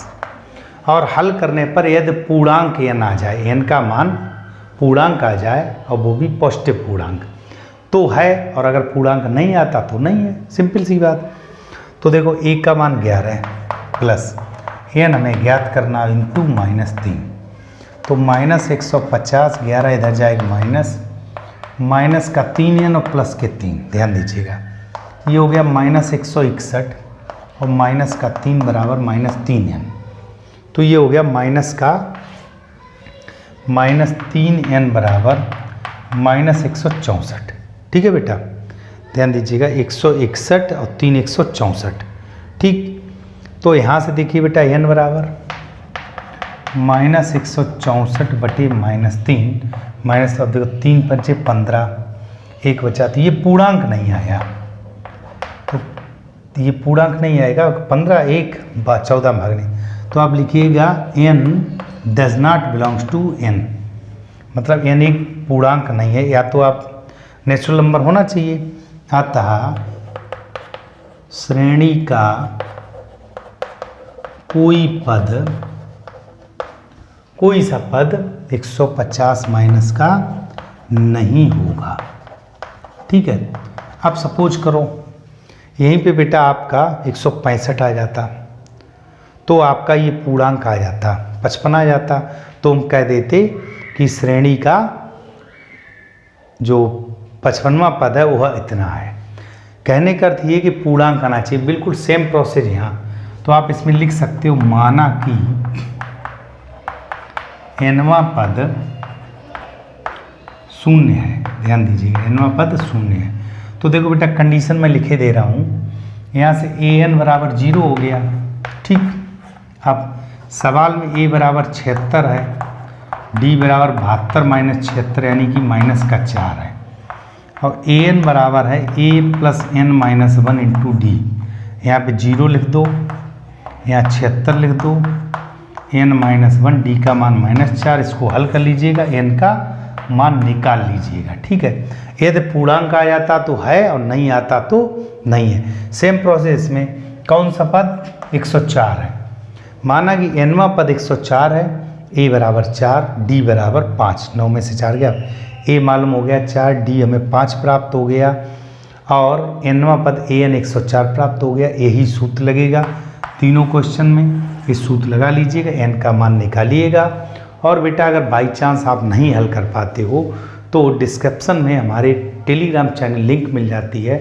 [SPEAKER 1] और हल करने पर यदि पूर्णांक एन आ जाए, एन का मान पूर्णांक आ जाए और वो भी पॉजिटिव पूर्णांक तो है, और अगर पूर्णांक नहीं आता तो नहीं है, सिंपल सी बात। तो देखो ए का मान 11 है प्लस एन हमें ज्ञात करना इंटू -3, तो -150, 11 इधर जाएगा माइनस का 3 एन और प्लस के 3, ध्यान दीजिएगा ये हो गया -161 और माइनस का 3 बराबर -3 एन, तो ये हो गया -3 एन बराबर -164। ठीक है बेटा, ध्यान दीजिएगा 161 और 3 164। ठीक, तो यहाँ से देखिए बेटा एन बराबर -164 बटे -3 माइनस, अब देखो 3 पंचे 15, 1 बचा, तो ये पूर्णांक नहीं आया, तो ये पूर्णांक नहीं आएगा, 15 1 14 भागने, तो आप लिखिएगा n does not belongs to n, मतलब n एक पूर्णांक नहीं है, या तो आप नेचुरल नंबर होना चाहिए। अतः श्रेणी का कोई सा पद 150 माइनस का नहीं होगा। ठीक है, अब सपोज करो यहीं पे बेटा आपका 165 आ जाता, तो आपका ये पूर्णांक आ जाता 55 आ जाता, तो हम कह देते कि श्रेणी का जो 55वां पद है वह इतना है। कहने का अर्थ ये कि पूर्णांक आना चाहिए, बिल्कुल सेम प्रोसेस यहाँ। तो आप इसमें लिख सकते हो माना कि nवां पद 0 है, ध्यान दीजिएगा nवां पद 0 है। तो देखो बेटा कंडीशन मैं लिखे दे रहा हूँ, यहाँ से an बराबर 0 हो गया। ठीक, अब सवाल में a बराबर 76 है, d बराबर 72 माइनस 76 यानी कि -4 है, और an बराबर है a plus n minus 1 into D. यहाँ पे 0 लिख दो, यहाँ 76 लिख दो, n माइनस 1, डी का मान -4, इसको हल कर लीजिएगा, n का मान निकाल लीजिएगा। ठीक है, यदि पूर्णांक आ जाता तो है और नहीं आता तो नहीं है। सेम प्रोसेस में कौन सा पद 104 है, माना कि nवां पद 104 है, a बराबर 4, d बराबर 5, 9 में से 4 गया, a मालूम हो गया 4, d हमें 5 प्राप्त हो गया, और nवां पद an 104 प्राप्त हो गया। यही सूत्र लगेगा तीनों क्वेश्चन में, इस सूत्र लगा लीजिएगा, n का मान निकालिएगा। और बेटा अगर बाई चांस आप नहीं हल कर पाते हो तो डिस्क्रिप्शन में हमारे टेलीग्राम चैनल लिंक मिल जाती है,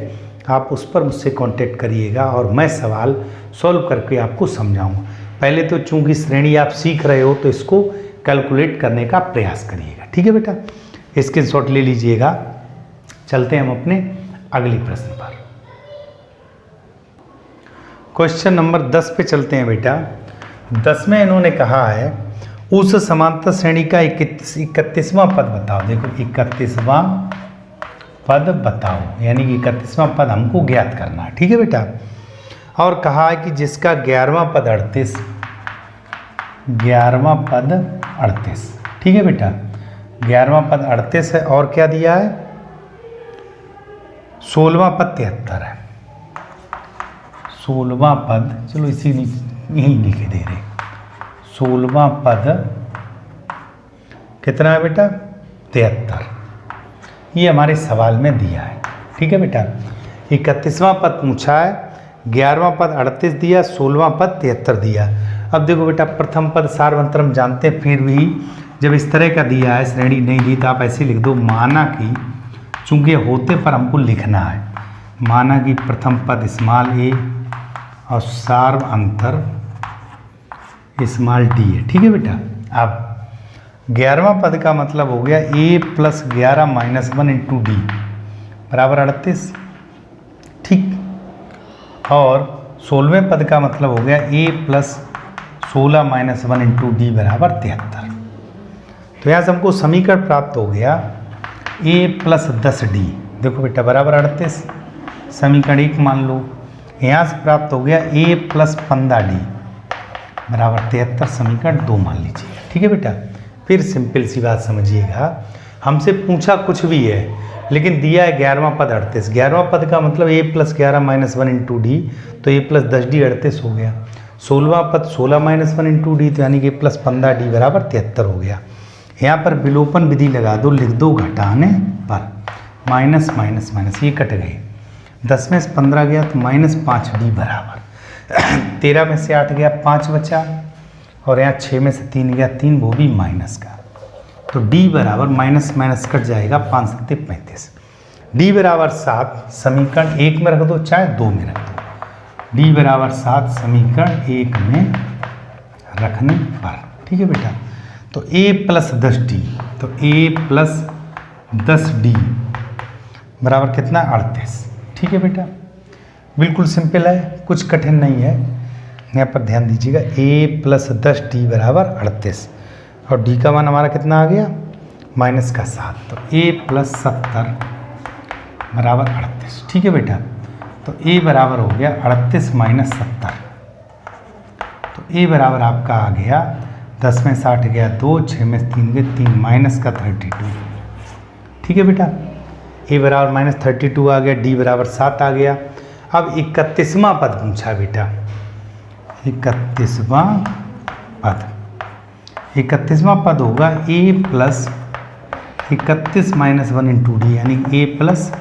[SPEAKER 1] आप उस पर मुझसे कांटेक्ट करिएगा और मैं सवाल सॉल्व करके आपको समझाऊंगा। पहले तो चूंकि श्रेणी आप सीख रहे हो तो इसको कैलकुलेट करने का प्रयास करिएगा। ठीक है बेटा, स्क्रीनशॉट ले लीजिएगा। चलते हैं हम अपने अगले प्रश्न पर। क्वेश्चन नंबर 10 पे चलते हैं बेटा। 10 में इन्होंने कहा है उस समांतर श्रेणी का 31वां पद बताओ। देखो 31वां पद बताओ, यानी कि 31वां पद हमको ज्ञात करना है। ठीक है बेटा, और कहा है कि जिसका 11वां पद 38, 11वां पद 38। ठीक है बेटा, 11वां पद 38 है, और क्या दिया है 16वां पद 73 है। 16वां पद, चलो इसी यहीं लिखे दे रहे, 16वां पद कितना है बेटा 73, ये हमारे सवाल में दिया है। ठीक है बेटा, 31वां पद पूछा है, 11वां पद 38 दिया, 16वां पद 73 दिया। अब देखो बेटा प्रथम पद सार्वंतरम जानते हैं, फिर भी जब इस तरह का दिया है, श्रेणी नहीं दी, तो आप ऐसे लिख दो माना कि, चूंकि होते पर हमको लिखना है, माना कि प्रथम पद स्मॉल ए और सार्वंतर स्मॉल डी है। ठीक है बेटा, अब 11वां पद का मतलब हो गया a plus 11 minus 1 into D बराबर 38। ठीक, और 16वें पद का मतलब हो गया a plus 16 minus 1 into D बराबर 73। तो यहाँ से हमको समीकरण प्राप्त हो गया a प्लस 10d, देखो बेटा बराबर 38, समीकरण 1 मान लो। यहाँ से प्राप्त हो गया a प्लस 15d बराबर 73, समीकरण 2 मान लीजिए। ठीक है बेटा, फिर सिंपल सी बात समझिएगा, हमसे पूछा कुछ भी है, लेकिन दिया है 11वां पद 38। 11वां पद का मतलब a + 11 - 1 इंटू डी, तो a + 10d 38 हो गया। 16वां पद 16 - 1 इंटू डी, तो यानी कि + 15d बराबर 73 हो गया। यहाँ पर विलोपन विधि लगा दो, लिख दो घटाने पर, माइनस माइनस माइनस ये कट गए, 10 में से 15 गया तो -5d बराबर 13 में से 8 गया 5 बचा, और यहाँ 6 में से 3 गया 3, वो भी माइनस का, तो d बराबर माइनस माइनस कट जाएगा, 5 × 7 = 35। d बराबर 7 समीकरण 1 में रख दो चाहे 2 में रख दो, d बराबर 7 समीकरण 1 में रखने पर, ठीक है बेटा। तो a + 10d, तो a + 10d बराबर कितना 38, ठीक है बेटा। बिल्कुल सिंपल है, कुछ कठिन नहीं है। यहाँ पर ध्यान दीजिएगा, a + 10d बराबर 38, और d का मान हमारा कितना आ गया -7, तो a + 70 बराबर 38, ठीक है बेटा। तो a बराबर हो गया 38 - 70, तो a बराबर आपका आ गया 10 में 60 गया 2, 6 में 3 गए 3, -32, ठीक है बेटा। a बराबर -32 आ गया, d बराबर 7 आ गया। अब 31वां पद पूछा बेटा, 31वां पद, 31वां पद होगा a + 31 - 1 इंटू डी, यानी a +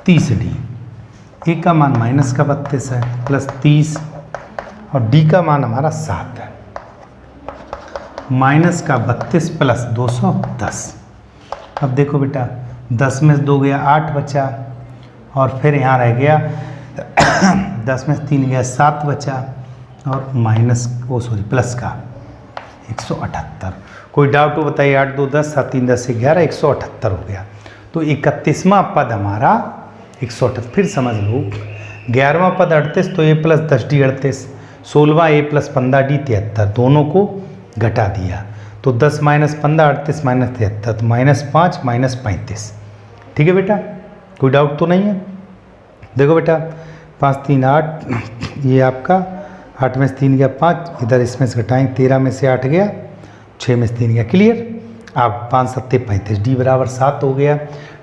[SPEAKER 1] 30d। a का मान -32 है, +30, और d का मान हमारा 7 है, -32 + 210। अब देखो बेटा, 10 में से 2 गया 8 बचा, और फिर यहाँ रह गया 10 में से 3 गया 7 बचा, और प्लस का 178। कोई डाउट हो बताइए, 8 2 10, 7 3 10 11, 178 हो गया। तो 31वां पद हमारा 178, फिर समझ लो, 11वां पद 38, तो a + 10d 38, 16वां a + 15d 73, दोनों को घटा दिया, तो 10 - 15 38 - 73, तो -5 -35, ठीक है बेटा। कोई डाउट तो नहीं है। देखो बेटा, 5 3 8, ये आपका 8 में से 3 गया 5, इधर इसमें से घटाएंगे, 13 में से 8 गया, 6 में से 3 गया, क्लियर। अब 5 × 7 = 35, d बराबर 7 हो गया,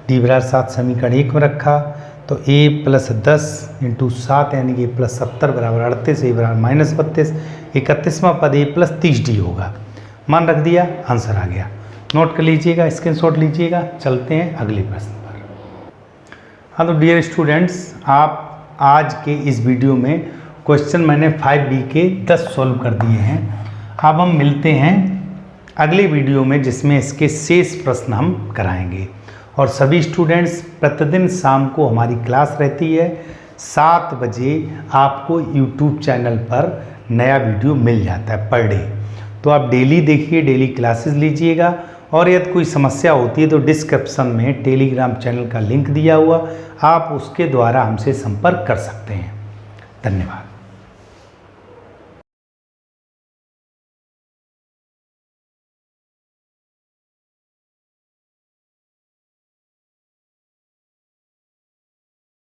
[SPEAKER 1] d बराबर 7 समीकरण 1 में रखा, तो a + 10 × 7 यानी कि a + 70 बराबर 38, a बराबर -32, 31वां पद a + 30d होगा, मान रख दिया, आंसर आ गया। नोट कर लीजिएगा, स्क्रीनशॉट लीजिएगा। चलते हैं अगले प्रश्न पर। हाँ, तो डियर स्टूडेंट्स, आप आज के इस वीडियो में क्वेश्चन मैंने 5B के 10 सॉल्व कर दिए हैं। अब हम मिलते हैं अगले वीडियो में, जिसमें इसके शेष प्रश्न हम कराएंगे। और सभी स्टूडेंट्स, प्रतिदिन शाम को हमारी क्लास रहती है 7 बजे, आपको यूट्यूब चैनल पर नया वीडियो मिल जाता है पर डे। तो आप डेली देखिए, डेली क्लासेस लीजिएगा, और यदि कोई समस्या होती है तो डिस्क्रिप्शन में टेलीग्राम चैनल का लिंक दिया हुआ, आप उसके द्वारा हमसे संपर्क कर सकते हैं। धन्यवाद।